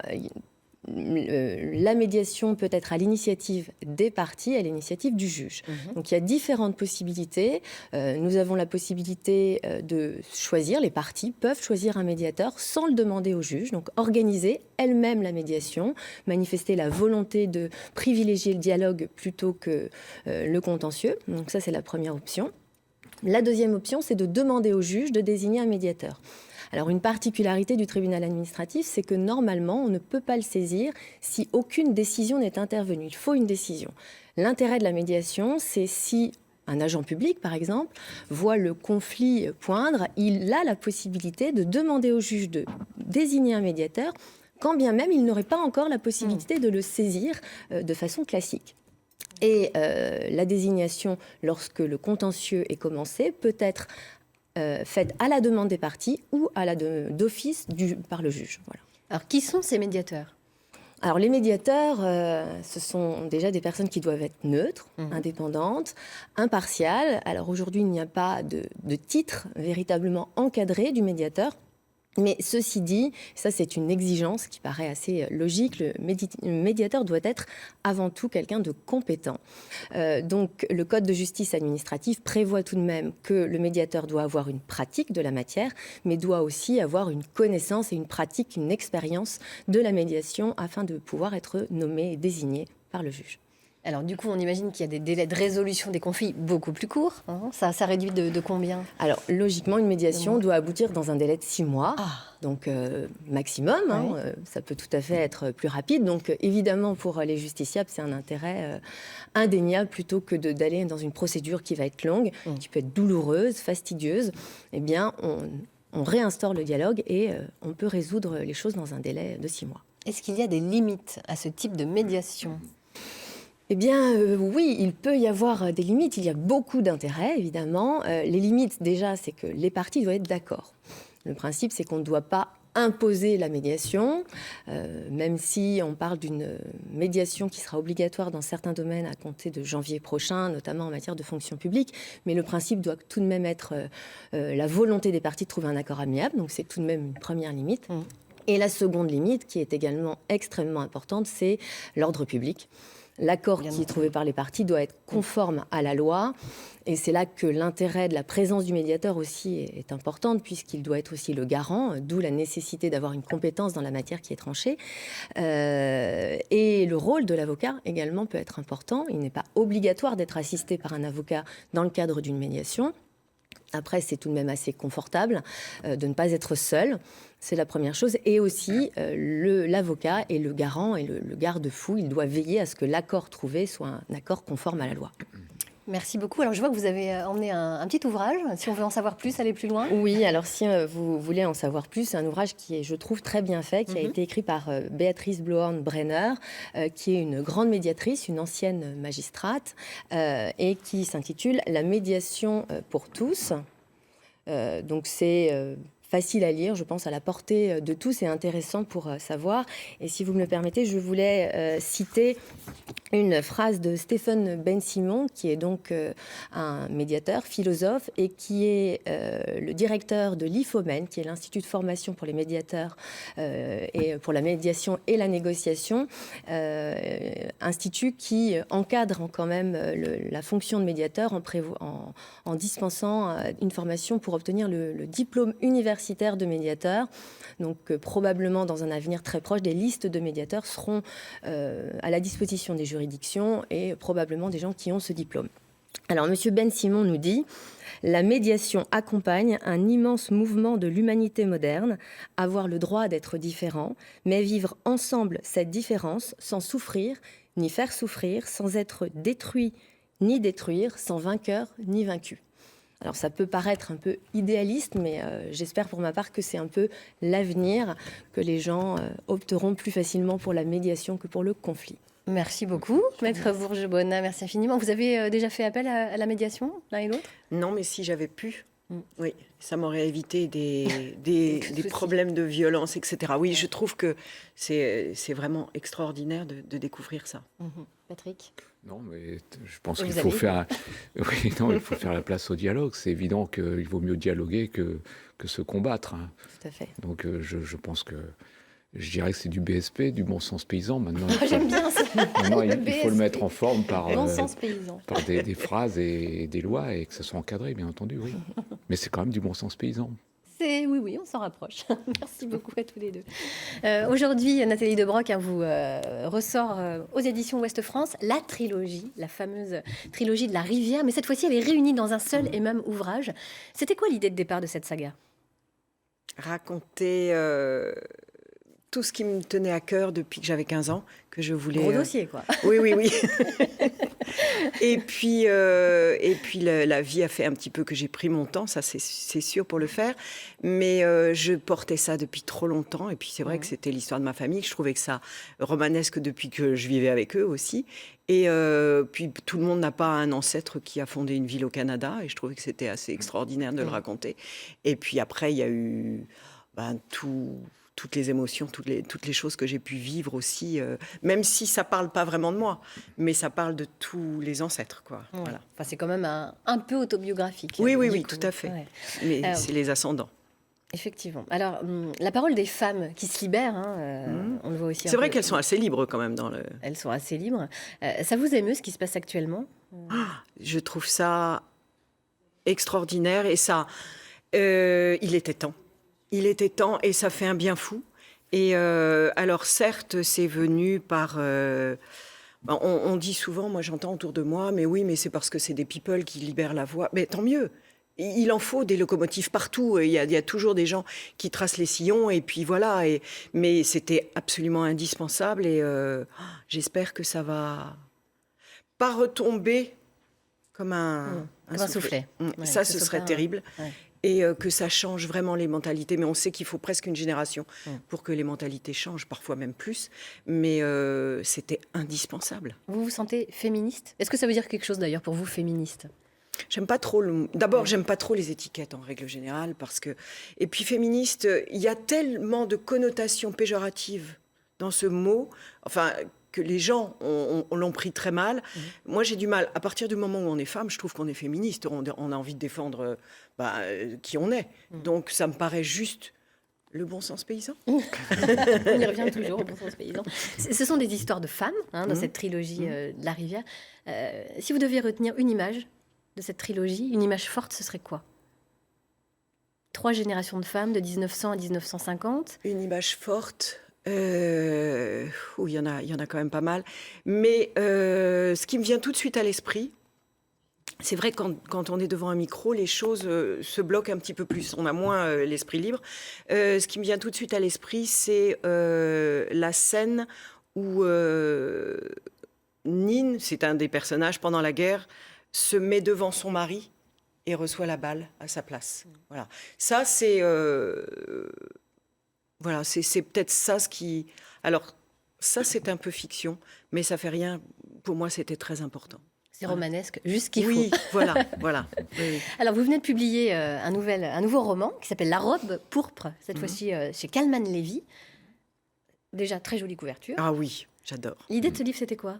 la médiation peut être à l'initiative des parties, à l'initiative du juge. Donc il y a différentes possibilités. Nous avons la possibilité de choisir, les parties peuvent choisir un médiateur sans le demander au juge, donc organiser elle-même la médiation, manifester la volonté de privilégier le dialogue plutôt que le contentieux. Donc ça, c'est la première option. La deuxième option, c'est de demander au juge de désigner un médiateur. Alors, une particularité du tribunal administratif, c'est que normalement, on ne peut pas le saisir si aucune décision n'est intervenue. Il faut une décision. L'intérêt de la médiation, c'est si un agent public, par exemple, voit le conflit poindre, il a la possibilité de demander au juge de désigner un médiateur, quand bien même il n'aurait pas encore la possibilité de le saisir de façon classique. Et la désignation, lorsque le contentieux est commencé, peut être faite à la demande des parties ou d'office par le juge. Voilà. Alors, qui sont ces médiateurs? Alors, les médiateurs, ce sont déjà des personnes qui doivent être neutres, indépendantes, impartiales. Alors, aujourd'hui, il n'y a pas de titre véritablement encadré du médiateur. Mais ceci dit, ça c'est une exigence qui paraît assez logique, le médiateur doit être avant tout quelqu'un de compétent. Donc le Code de justice administrative prévoit tout de même que le médiateur doit avoir une pratique de la matière, mais doit aussi avoir une connaissance et une pratique, une expérience de la médiation afin de pouvoir être nommé et désigné par le juge. Alors du coup, on imagine qu'il y a des délais de résolution des conflits beaucoup plus courts. Hein. Ça réduit de combien? Alors logiquement, une médiation doit aboutir dans un délai de 6 mois. Donc maximum, hein, ça peut tout à fait être plus rapide. Donc évidemment, pour les justiciables, c'est un intérêt indéniable plutôt que d'aller dans une procédure qui va être longue, qui peut être douloureuse, fastidieuse. Eh bien, on réinstaure le dialogue et on peut résoudre les choses dans un délai de 6 mois. Est-ce qu'il y a des limites à ce type de médiation? Eh bien, oui, il peut y avoir des limites. Il y a beaucoup d'intérêts, évidemment. Les limites, déjà, c'est que les parties doivent être d'accord. Le principe, c'est qu'on ne doit pas imposer la médiation, même si on parle d'une médiation qui sera obligatoire dans certains domaines à compter de janvier prochain, notamment en matière de fonction publique. Mais le principe doit tout de même être la volonté des parties de trouver un accord amiable. Donc, c'est tout de même une première limite. Et la seconde limite, qui est également extrêmement importante, c'est l'ordre public. L'accord qui est trouvé par les parties doit être conforme à la loi. Et c'est là que l'intérêt de la présence du médiateur aussi est importante, puisqu'il doit être aussi le garant, d'où la nécessité d'avoir une compétence dans la matière qui est tranchée. Et le rôle de l'avocat également peut être important. Il n'est pas obligatoire d'être assisté par un avocat dans le cadre d'une médiation. Après, c'est tout de même assez confortable de ne pas être seul. C'est la première chose. Et aussi, l'avocat est le garant et le garde-fou. Il doit veiller à ce que l'accord trouvé soit un accord conforme à la loi. Merci beaucoup. Alors, je vois que vous avez emmené un petit ouvrage. Si on veut en savoir plus, aller plus loin. Oui, alors si vous voulez en savoir plus, c'est un ouvrage qui est, je trouve, très bien fait, qui a été écrit par Béatrice Blohorn-Brenner, qui est une grande médiatrice, une ancienne magistrate, et qui s'intitule « La médiation pour tous ». Donc c'est facile à lire, je pense, à la portée de tous et intéressant pour savoir. Et si vous me le permettez, je voulais citer une phrase de Stéphane Ben-Simon, qui est donc un médiateur, philosophe, et qui est le directeur de l'IFOMEN, qui est l'Institut de formation pour les médiateurs et pour la médiation et la négociation, institut qui encadre quand même la fonction de médiateur en dispensant une formation pour obtenir le diplôme universitaire de médiateur. Donc probablement dans un avenir très proche, des listes de médiateurs seront à la disposition des juridictions et probablement des gens qui ont ce diplôme. Alors M. Ben-Simon nous dit « La médiation accompagne un immense mouvement de l'humanité moderne, avoir le droit d'être différent, mais vivre ensemble cette différence sans souffrir ni faire souffrir, sans être détruit ni détruire, sans vainqueur ni vaincu. » Alors ça peut paraître un peu idéaliste, mais j'espère pour ma part que c'est un peu l'avenir, que les gens opteront plus facilement pour la médiation que pour le conflit. Merci beaucoup, Maître Bourges-Bonnat, merci infiniment. Vous avez déjà fait appel à la médiation, l'un et l'autre? Non, mais si j'avais pu, oui, ça m'aurait évité des problèmes de violence, etc. Oui, je trouve que c'est vraiment extraordinaire de découvrir ça. Patrick? Non, mais je pense qu'il faut faire... Oui, non, il faut faire la place au dialogue. C'est évident qu'il vaut mieux dialoguer que se combattre. Hein. Tout à fait. Donc je pense que... Je dirais que c'est du BSP, du bon sens paysan. Maintenant, j'aime bien ça. Maintenant, il faut le mettre en forme par des phrases et des lois et que ça soit encadré, bien entendu, oui. Mais c'est quand même du bon sens paysan. Oui, on s'en rapproche. Merci beaucoup à tous les deux. Aujourd'hui, Nathalie De Broc vous ressort aux éditions Ouest France la trilogie, la fameuse trilogie de la rivière, mais cette fois-ci, elle est réunie dans un seul et même ouvrage. C'était quoi l'idée de départ de cette saga? Raconter tout ce qui me tenait à cœur depuis que j'avais 15 ans, que je voulais... Gros dossier, quoi. Oui. Et puis la vie a fait un petit peu que j'ai pris mon temps, ça c'est sûr pour le faire. Mais je portais ça depuis trop longtemps. Et puis c'est vrai que c'était l'histoire de ma famille. Je trouvais que ça romanesque depuis que je vivais avec eux aussi. Et puis tout le monde n'a pas un ancêtre qui a fondé une ville au Canada. Et je trouvais que c'était assez extraordinaire de le raconter. Et puis après, il y a eu toutes les émotions, toutes les choses que j'ai pu vivre aussi, même si ça parle pas vraiment de moi, mais ça parle de tous les ancêtres, quoi. Ouais. Voilà. Enfin, c'est quand même un peu autobiographique. Oui, tout à fait. Ouais. Mais c'est les ascendants. Effectivement. Alors, la parole des femmes qui se libèrent, on le voit aussi. C'est vrai qu'elles sont assez libres quand même dans le... Elles sont assez libres. Ça vous émeut ce qui se passe actuellement? Je trouve ça extraordinaire et ça, il était temps. Il était temps et ça fait un bien fou. Et alors certes, c'est venu par On dit souvent, moi j'entends autour de moi, mais oui, mais c'est parce que c'est des people qui libèrent la voie. Mais tant mieux. Il en faut des locomotives partout. Il y a toujours des gens qui tracent les sillons et puis voilà. Mais c'était absolument indispensable et j'espère que ça va pas retomber comme un soufflet. Ouais, ça, ce serait terrible. Ouais. Et que ça change vraiment les mentalités. Mais on sait qu'il faut presque une génération pour que les mentalités changent, parfois même plus. Mais c'était indispensable. Vous vous sentez féministe ? Est-ce que ça veut dire quelque chose d'ailleurs pour vous, féministe ? J'aime pas trop D'abord, j'aime pas trop les étiquettes en règle générale parce que. Et puis féministe, il y a tellement de connotations péjoratives dans ce mot, enfin que les gens l'ont pris très mal. Moi, j'ai du mal. À partir du moment où on est femme, je trouve qu'on est féministe. On a envie de défendre qui on est. Donc, ça me paraît juste. Le bon sens paysan. On y revient toujours, au bon sens paysan. Ce sont des histoires de femmes dans cette trilogie de La Rivière. Si vous deviez retenir une image de cette trilogie, une image forte, ce serait quoi ? 3 générations de femmes de 1900 à 1950. Une image forte. Il y en a quand même pas mal. Mais ce qui me vient tout de suite à l'esprit, c'est vrai quand on est devant un micro, les choses se bloquent un petit peu plus. On a moins l'esprit libre. Ce qui me vient tout de suite à l'esprit, c'est la scène où Nine, c'est un des personnages pendant la guerre, se met devant son mari et reçoit la balle à sa place. Voilà. Ça, c'est... Voilà, c'est peut-être ça ce qui... Alors, ça, c'est un peu fiction, mais ça fait rien. Pour moi, c'était très important. C'est romanesque, juste ce qu'il faut. Oui, voilà. Oui. Alors, vous venez de publier un nouveau roman qui s'appelle La robe pourpre, cette fois-ci chez Calman Levy. Déjà, très jolie couverture. Ah oui, j'adore. L'idée de ce livre, c'était quoi ?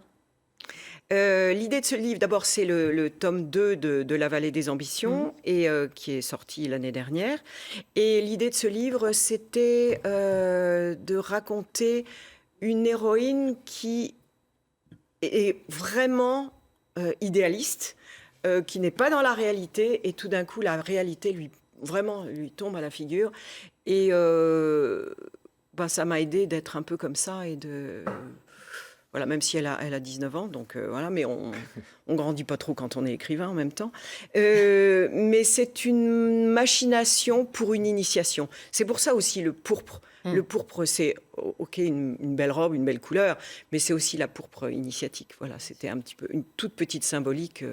L'idée de ce livre, d'abord, c'est le tome 2 de La vallée des ambitions, et qui est sorti l'année dernière. Et l'idée de ce livre, c'était de raconter une héroïne qui est vraiment idéaliste, qui n'est pas dans la réalité, et tout d'un coup, la réalité lui tombe à la figure. Et ça m'a aidée d'être un peu comme ça et de... Voilà, même si elle a 19 ans, donc voilà, mais on grandit pas trop quand on est écrivain en même temps. Mais c'est une machination pour une initiation. C'est pour ça aussi le pourpre. Le pourpre, c'est une belle robe, une belle couleur, mais c'est aussi la pourpre initiatique. Voilà, c'était un petit peu une toute petite symbolique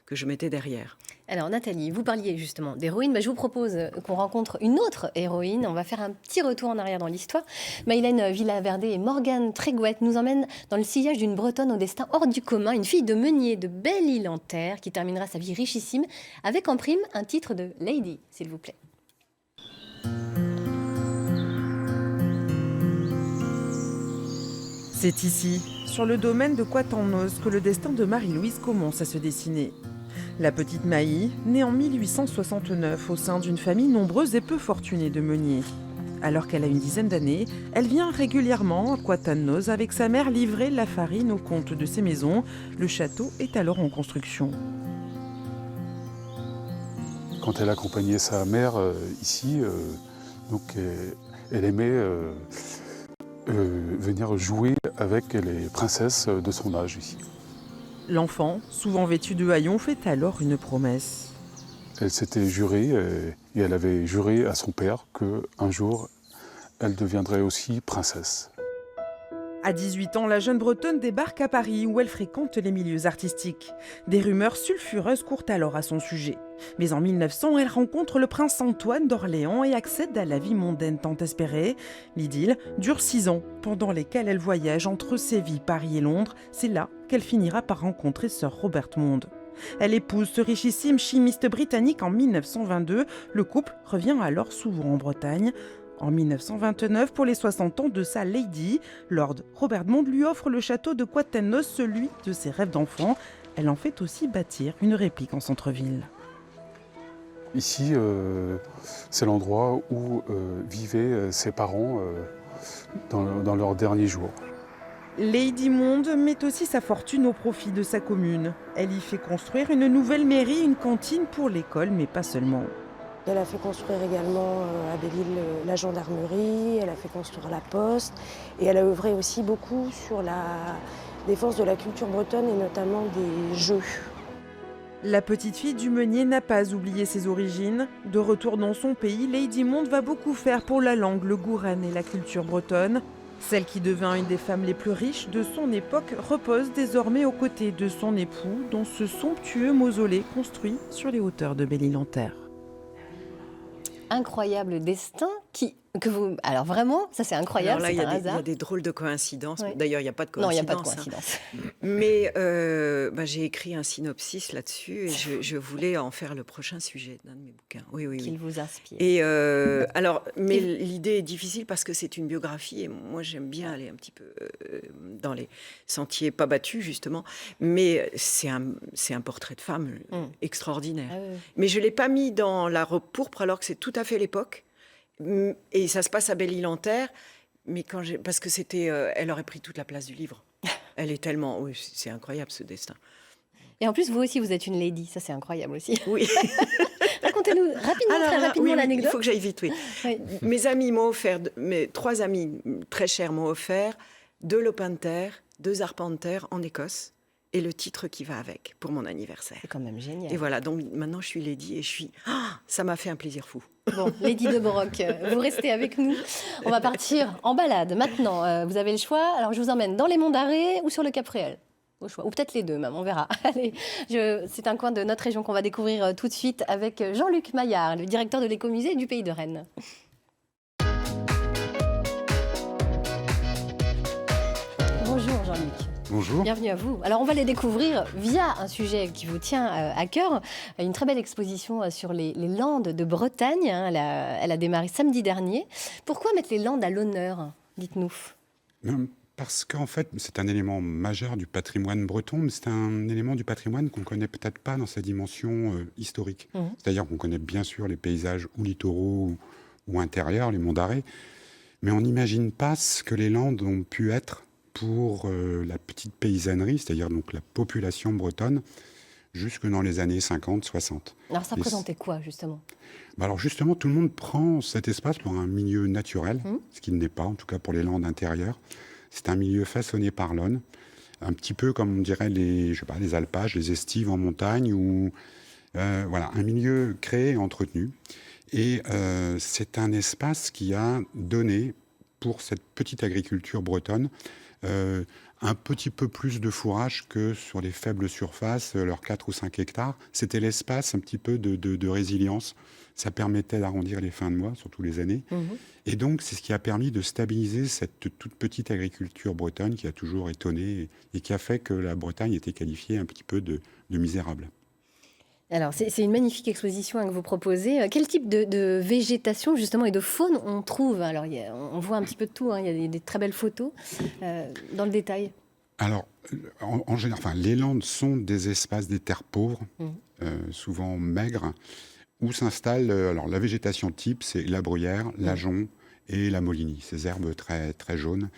que je mettais derrière. Alors Nathalie, vous parliez justement d'héroïne. Je vous propose qu'on rencontre une autre héroïne. On va faire un petit retour en arrière dans l'histoire. Maïlène Villaverde et Morgane Trégouette nous emmènent dans le sillage d'une Bretonne au destin hors du commun, une fille de meunier de Belle-Île-en-Terre qui terminera sa vie richissime avec en prime un titre de Lady, s'il vous plaît. C'est ici, sur le domaine de Quatennos, que le destin de Marie-Louise commence à se dessiner. La petite Maï, née en 1869 au sein d'une famille nombreuse et peu fortunée de meuniers. Alors qu'elle a une dizaine d'années, elle vient régulièrement à Quatennos avec sa mère livrer la farine au compte de ses maisons. Le château est alors en construction. Quand elle accompagnait sa mère ici, elle aimait venir jouer avec les princesses de son âge ici. L'enfant, souvent vêtu de haillons, fait alors une promesse. Elle s'était jurée, et elle avait juré à son père qu'un jour, elle deviendrait aussi princesse. À 18 ans, la jeune Bretonne débarque à Paris où elle fréquente les milieux artistiques. Des rumeurs sulfureuses courent alors à son sujet. Mais en 1900, elle rencontre le prince Antoine d'Orléans et accède à la vie mondaine tant espérée. L'idylle dure 6 ans, pendant lesquels elle voyage entre Séville, Paris et Londres. C'est là qu'elle finira par rencontrer Sir Robert Monde. Elle épouse ce richissime chimiste britannique en 1922. Le couple revient alors souvent en Bretagne. En 1929, pour les 60 ans de sa Lady, Lord Robert Monde lui offre le château de Quatennos, celui de ses rêves d'enfant. Elle en fait aussi bâtir une réplique en centre-ville. Ici, c'est l'endroit où vivaient ses parents dans leurs derniers jours. Lady Monde met aussi sa fortune au profit de sa commune. Elle y fait construire une nouvelle mairie, une cantine pour l'école, mais pas seulement. Elle a fait construire également à Belle-Île la gendarmerie, elle a fait construire la poste et elle a œuvré aussi beaucoup sur des forces de la culture bretonne et notamment des jeux. La petite fille du meunier n'a pas oublié ses origines. De retour dans son pays, Lady Monde va beaucoup faire pour la langue, le gouren et la culture bretonne. Celle qui devint une des femmes les plus riches de son époque repose désormais aux côtés de son époux dans ce somptueux mausolée construit sur les hauteurs de Belle-Île-en-Terre. Incroyable destin que vous... Alors vraiment, ça c'est incroyable, alors là, c'est un il y hasard. a des drôles de coïncidences. Oui. D'ailleurs, il n'y a pas de Non, il coïncidence. n'y a pas de coïncidence. Mais j'ai écrit un synopsis là-dessus et je voulais en faire le prochain sujet d'un de mes bouquins. Oui. Qu'il vous inspire. Et mais l'idée est difficile parce que c'est une biographie et moi j'aime bien aller un petit peu dans les sentiers pas battus justement. Mais c'est un portrait de femme extraordinaire. Ah oui. Mais je l'ai pas mis dans la robe pourpre alors que c'est tout à fait l'époque. Et ça se passe à Belle-Île-en-Terre, mais parce que c'était, elle aurait pris toute la place du livre. Elle est tellement, oui, c'est incroyable ce destin. Et en plus, vous aussi, vous êtes une lady, ça c'est incroyable aussi. Oui. Racontez-nous rapidement, Alors, très rapidement oui, l'anecdote. Il faut que j'aille vite, oui. Mes amis m'ont offert, mes 3 amis très chers m'ont offert 2 lopins de terre, 2 arpents de terre en Écosse. Et le titre qui va avec pour mon anniversaire. C'est quand même génial. Et voilà, donc maintenant je suis lady et ça m'a fait un plaisir fou. Bon, Lady de Broc, vous restez avec nous. On va partir en balade maintenant. Vous avez le choix. Alors je vous emmène dans les Monts d'Arrée ou sur le Cap Fréhel. Au choix. Ou peut-être les deux même, on verra. Allez, c'est un coin de notre région qu'on va découvrir tout de suite avec Jean-Luc Maillard, le directeur de l'écomusée du Pays de Rennes. Bonjour Jean-Luc. Bonjour. Bienvenue à vous. Alors on va les découvrir via un sujet qui vous tient à cœur, une très belle exposition sur les Landes de Bretagne. Elle a démarré samedi dernier. Pourquoi mettre les Landes à l'honneur? Dites-nous. Parce qu'en fait, c'est un élément majeur du patrimoine breton, mais c'est un élément du patrimoine qu'on ne connaît peut-être pas dans sa dimension historique. C'est-à-dire qu'on connaît bien sûr les paysages ou littoraux ou intérieurs, les monts d'Arrée, mais on n'imagine pas ce que les Landes ont pu être pour la petite paysannerie, c'est-à-dire donc la population bretonne, jusque dans les années 50-60. Alors ça représentait quoi, justement? Alors justement, tout le monde prend cet espace pour un milieu naturel, ce qui ne l'est pas, en tout cas pour les Landes intérieures. C'est un milieu façonné par l'homme, un petit peu comme on dirait les alpages, les estives en montagne, ou voilà, un milieu créé et entretenu. Et c'est un espace qui a donné, pour cette petite agriculture bretonne, un petit peu plus de fourrage que sur les faibles surfaces, leurs 4 ou 5 hectares. C'était l'espace un petit peu de résilience. Ça permettait d'arrondir les fins de mois, surtout les années. Et donc, c'est ce qui a permis de stabiliser cette toute petite agriculture bretonne qui a toujours étonné et qui a fait que la Bretagne était qualifiée un petit peu de misérable. Alors, c'est une magnifique exposition que vous proposez. Quel type de végétation, justement, et de faune on trouve? Alors, on voit un petit peu de tout, il y a des très belles photos. Dans le détail? Alors, en général, les Landes sont des espaces, des terres pauvres, souvent maigres, où s'installe la végétation type, c'est la bruyère, l'ajonc et la molinie, ces herbes très, très jaunes.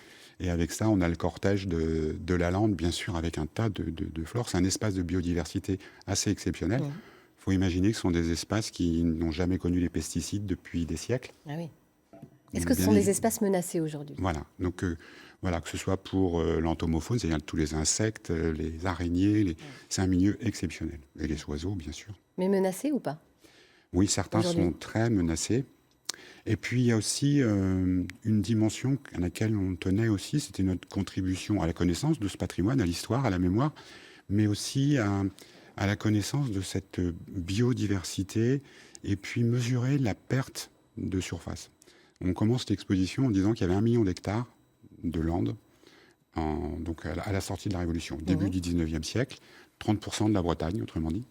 Et avec ça, on a le cortège de la lande, bien sûr, avec un tas de flores. C'est un espace de biodiversité assez exceptionnel. Il faut imaginer que ce sont des espaces qui n'ont jamais connu les pesticides depuis des siècles. Ah oui. Est-ce que ce sont des espaces menacés aujourd'hui? Voilà. Donc, voilà, que ce soit pour l'entomofaune, c'est-à-dire tous les insectes, les araignées, c'est un milieu exceptionnel. Et les oiseaux, bien sûr. Mais menacés ou pas? Oui, certains sont très menacés. Et puis, il y a aussi une dimension à laquelle on tenait aussi, c'était notre contribution à la connaissance de ce patrimoine, à l'histoire, à la mémoire, mais aussi à la connaissance de cette biodiversité et puis mesurer la perte de surface. On commence l'exposition en disant qu'il y avait 1 million d'hectares de landes donc à la sortie de la Révolution, début du 19e siècle, 30% de la Bretagne, autrement dit.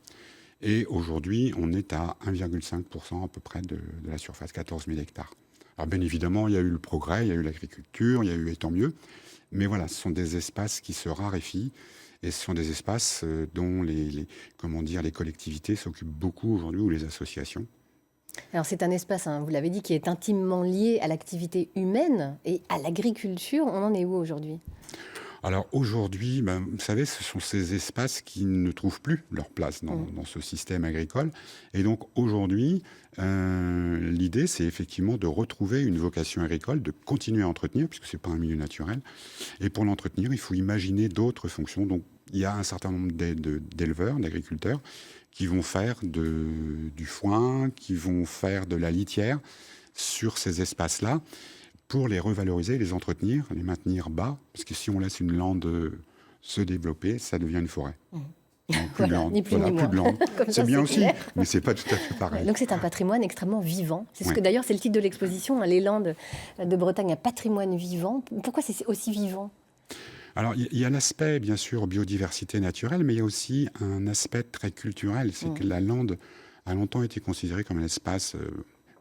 Et aujourd'hui, on est à 1,5% à peu près de la surface, 14 000 hectares. Alors bien évidemment, il y a eu le progrès, il y a eu l'agriculture, il y a eu, et tant mieux. Mais voilà, ce sont des espaces qui se raréfient et ce sont des espaces dont les collectivités s'occupent beaucoup aujourd'hui, ou les associations. Alors c'est un espace, vous l'avez dit, qui est intimement lié à l'activité humaine et à l'agriculture. On en est où aujourd'hui? Alors aujourd'hui, vous savez, ce sont ces espaces qui ne trouvent plus leur place dans ce système agricole. Et donc aujourd'hui, l'idée, c'est effectivement de retrouver une vocation agricole, de continuer à entretenir, puisque ce n'est pas un milieu naturel. Et pour l'entretenir, il faut imaginer d'autres fonctions. Donc il y a un certain nombre d'éleveurs, d'agriculteurs, qui vont faire du foin, qui vont faire de la litière sur ces espaces-là, pour les revaloriser, les entretenir, les maintenir bas, parce que si on laisse une lande se développer, ça devient une forêt. Plus grande, ni plus ni moins. C'est bien aussi, mais c'est pas tout à fait pareil. Donc c'est un patrimoine extrêmement vivant. C'est ce que d'ailleurs c'est le titre de l'exposition, hein, les Landes de Bretagne, un patrimoine vivant. Pourquoi c'est aussi vivant ? Alors il y a l'aspect bien sûr biodiversité naturelle, mais il y a aussi un aspect très culturel, c'est que la lande a longtemps été considérée comme un espace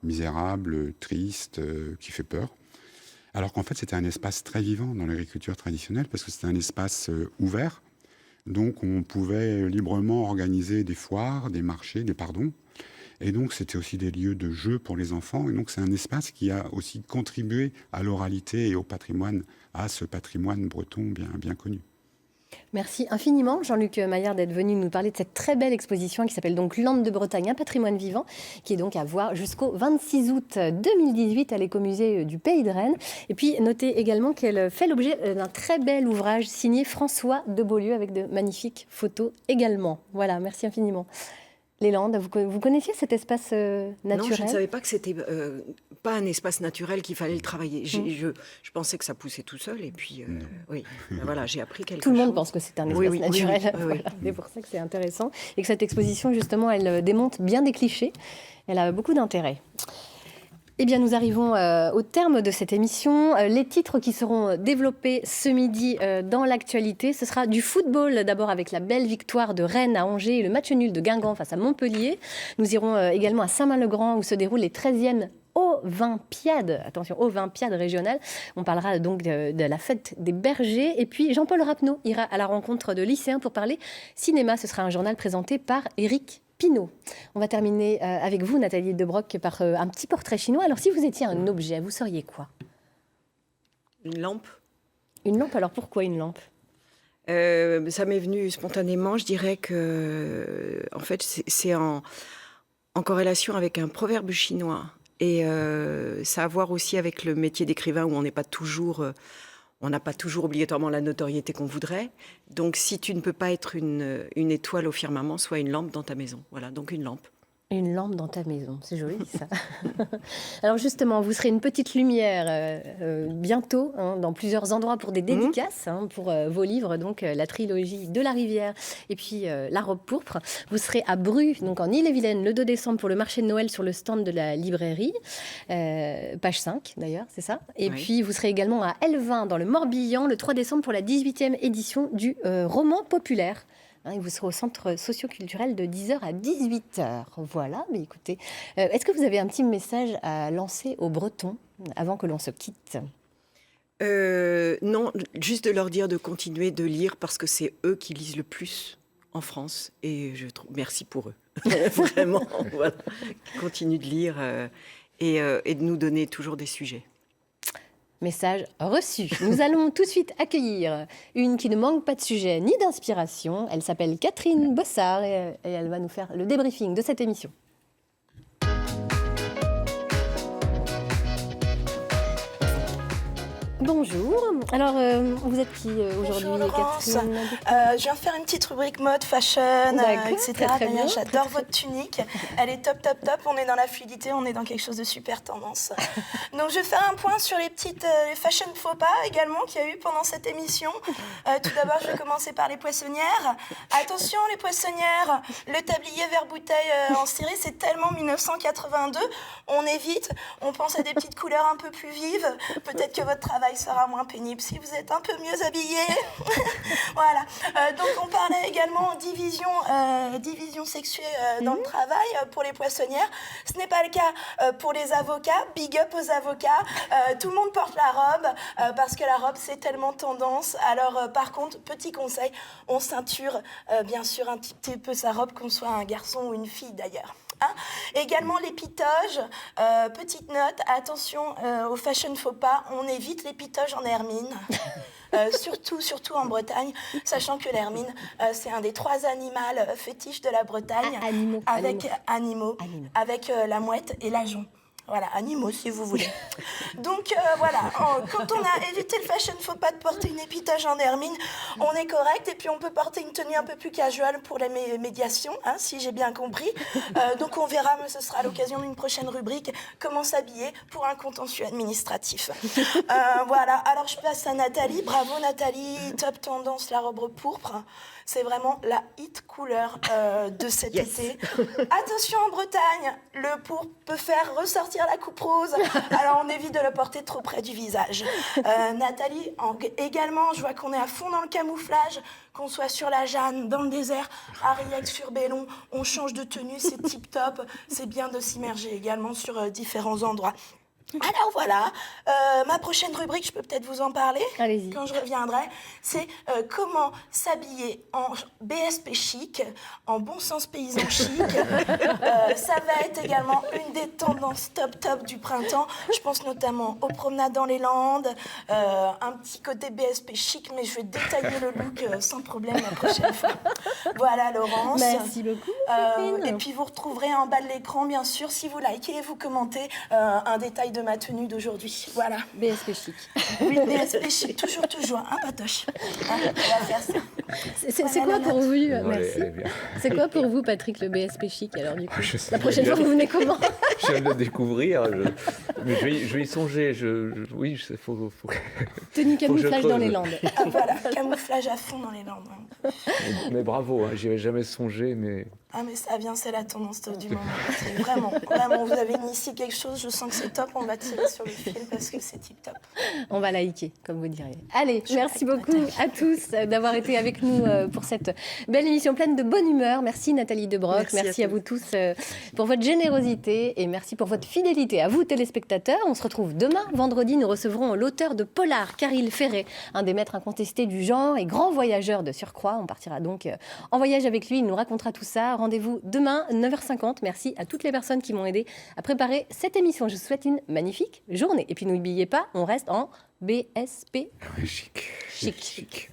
misérable, triste, qui fait peur. Alors qu'en fait, c'était un espace très vivant dans l'agriculture traditionnelle parce que c'était un espace ouvert. Donc, on pouvait librement organiser des foires, des marchés, des pardons. Et donc, c'était aussi des lieux de jeu pour les enfants. Et donc, c'est un espace qui a aussi contribué à l'oralité et au patrimoine, à ce patrimoine breton bien connu. Merci infiniment, Jean-Luc Maillard, d'être venu nous parler de cette très belle exposition qui s'appelle donc Landes de Bretagne, un patrimoine vivant, qui est donc à voir jusqu'au 26 août 2018 à l'écomusée du Pays de Rennes. Et puis, notez également qu'elle fait l'objet d'un très bel ouvrage signé François de Beaulieu avec de magnifiques photos également. Voilà, merci infiniment. Les Landes, vous connaissiez cet espace naturel ? Non, je ne savais pas que c'était pas un espace naturel qu'il fallait le travailler. Je pensais que ça poussait tout seul et puis oui, voilà, j'ai appris quelque chose. Tout le monde pense que c'est un espace naturel. Oui. Voilà. C'est pour ça que c'est intéressant et que cette exposition justement, elle démonte bien des clichés. Elle a beaucoup d'intérêt. Eh bien, nous arrivons au terme de cette émission. Les titres qui seront développés ce midi dans l'actualité, ce sera du football, d'abord avec la belle victoire de Rennes à Angers et le match nul de Guingamp face à Montpellier. Nous irons également à Saint-Main-le-Grand où se déroulent les 13e Olympiades, attention, Olympiades régionales. On parlera donc de la fête des bergers. Et puis Jean-Paul Rapneau ira à la rencontre de lycéens pour parler cinéma. Ce sera un journal présenté par Éric Pinault. On va terminer avec vous, Nathalie Debroc, par un petit portrait chinois. Alors, si vous étiez un objet, vous seriez quoi ? Une lampe. Une lampe, alors pourquoi une lampe ? Ça m'est venu spontanément. Je dirais que, en fait, c'est en corrélation avec un proverbe chinois. Et ça a à voir aussi avec le métier d'écrivain où on n'est pas toujours... on n'a pas toujours obligatoirement la notoriété qu'on voudrait. Donc, si tu ne peux pas être une étoile au firmament, sois une lampe dans ta maison. Voilà, donc une lampe. Une lampe dans ta maison, c'est joli ça. Alors justement, vous serez une petite lumière bientôt dans plusieurs endroits pour des dédicaces, pour vos livres, donc la trilogie de la rivière et puis La robe pourpre. Vous serez à Bru, donc en Ille-et-Vilaine, le 2 décembre pour le marché de Noël sur le stand de la librairie, page 5 d'ailleurs, c'est ça. Et puis vous serez également à Elvin dans le Morbihan le 3 décembre pour la 18e édition du roman populaire. Et vous serez au centre socio-culturel de 10h à 18h. Voilà, mais écoutez, est-ce que vous avez un petit message à lancer aux Bretons avant que l'on se quitte ? Non, juste de leur dire de continuer de lire parce que c'est eux qui lisent le plus en France. Et je trouve merci pour eux. Vraiment, voilà. Continuent de lire et de nous donner toujours des sujets. Message reçu. Nous allons tout de suite accueillir une qui ne manque pas de sujet ni d'inspiration. Elle s'appelle Catherine Bossard et elle va nous faire le débriefing de cette émission. Bonjour. Alors, vous êtes qui aujourd'hui, Catherine ? Je viens faire une petite rubrique mode, fashion, etc. D'ailleurs, j'adore votre tunique. Elle est top. On est dans la fluidité, on est dans quelque chose de super tendance. Donc, je vais faire un point sur les petites les fashion faux pas également qu'il y a eu pendant cette émission. Tout d'abord, je vais commencer par les poissonnières. Attention, les poissonnières, le tablier verre bouteille en styré, c'est tellement 1982. On évite, on pense à des petites couleurs un peu plus vives. Peut-être que votre travail sera moins pénible si vous êtes un peu mieux habillé. Voilà. Donc on parlait également division sexuée dans le travail pour les poissonnières. Ce n'est pas le cas pour les avocats. Big up aux avocats. Tout le monde porte la robe parce que la robe c'est tellement tendance. Alors par contre, petit conseil, on ceinture bien sûr un petit peu sa robe, qu'on soit un garçon ou une fille d'ailleurs. Également les pitoges, petite note, attention aux fashion faux pas, on évite les pitoges en hermine. surtout en Bretagne, sachant que l'hermine, c'est un des 3 animaux fétiches de la Bretagne, avec la mouette et l'ajon. Voilà, animaux si vous voulez. Donc voilà, quand on a évité le fashion faux pas de porter une épitage en hermine, on est correct. Et puis on peut porter une tenue un peu plus casual pour les médiations, hein, si j'ai bien compris. Donc on verra, mais ce sera l'occasion d'une prochaine rubrique, comment s'habiller pour un contentieux administratif. Voilà, alors je passe à Nathalie. Bravo Nathalie, top tendance, la robe pourpre. C'est vraiment la hit couleur de cet été. Attention en Bretagne, le pourpre peut faire ressortir la coupe rose. Alors on évite de le porter trop près du visage. Nathalie, également, je vois qu'on est à fond dans le camouflage, qu'on soit sur la Jeanne, dans le désert, à Riec sur Bellon, on change de tenue, c'est tip top. C'est bien de s'immerger également sur différents endroits. Alors voilà, ma prochaine rubrique, je peux peut-être vous en parler quand je reviendrai, c'est comment s'habiller en BSP chic, en bon sens paysan chic. Ça va être également une des tendances top du printemps. Je pense notamment aux promenades dans les Landes, un petit côté BSP chic, mais je vais détailler le look sans problème la prochaine fois. Voilà Laurence. Merci beaucoup. Et puis vous retrouverez en bas de l'écran, bien sûr, si vous likez et vous commentez, un détail de ma tenue d'aujourd'hui. Voilà. BSP chic. Oui, BSP chic, toujours, hein, Patoche. Hein, on va faire ça. C'est quoi pour vous Merci. C'est quoi pour vous, Patrick, le BSP chic, alors du coup la prochaine fois, vous venez comment? Je viens de le découvrir, mais je vais y songer. Oui, il faut... Tenue camouflage dans les Landes. Ah, voilà, camouflage à fond dans les Landes. Mais bravo, hein, j'y avais jamais songé, mais... Ah mais ça vient, c'est la tendance du moment. C'est vraiment, vous avez initié quelque chose, je sens que c'est top, on va tirer sur le fil parce que c'est tip top. On va liker, comme vous diriez. Allez, merci beaucoup à tous d'avoir été avec nous pour cette belle émission pleine de bonne humeur. Merci Nathalie Debroc, merci à vous tous pour votre générosité et merci pour votre fidélité. À vous téléspectateurs, on se retrouve demain, vendredi, nous recevrons l'auteur de Polar, Caril Ferret, un des maîtres incontestés du genre et grand voyageur de surcroît. On partira donc en voyage avec lui, il nous racontera tout ça. Rendez-vous demain, 9h50. Merci à toutes les personnes qui m'ont aidé à préparer cette émission. Je vous souhaite une magnifique journée. Et puis n'oubliez pas, on reste en BSP. Chic.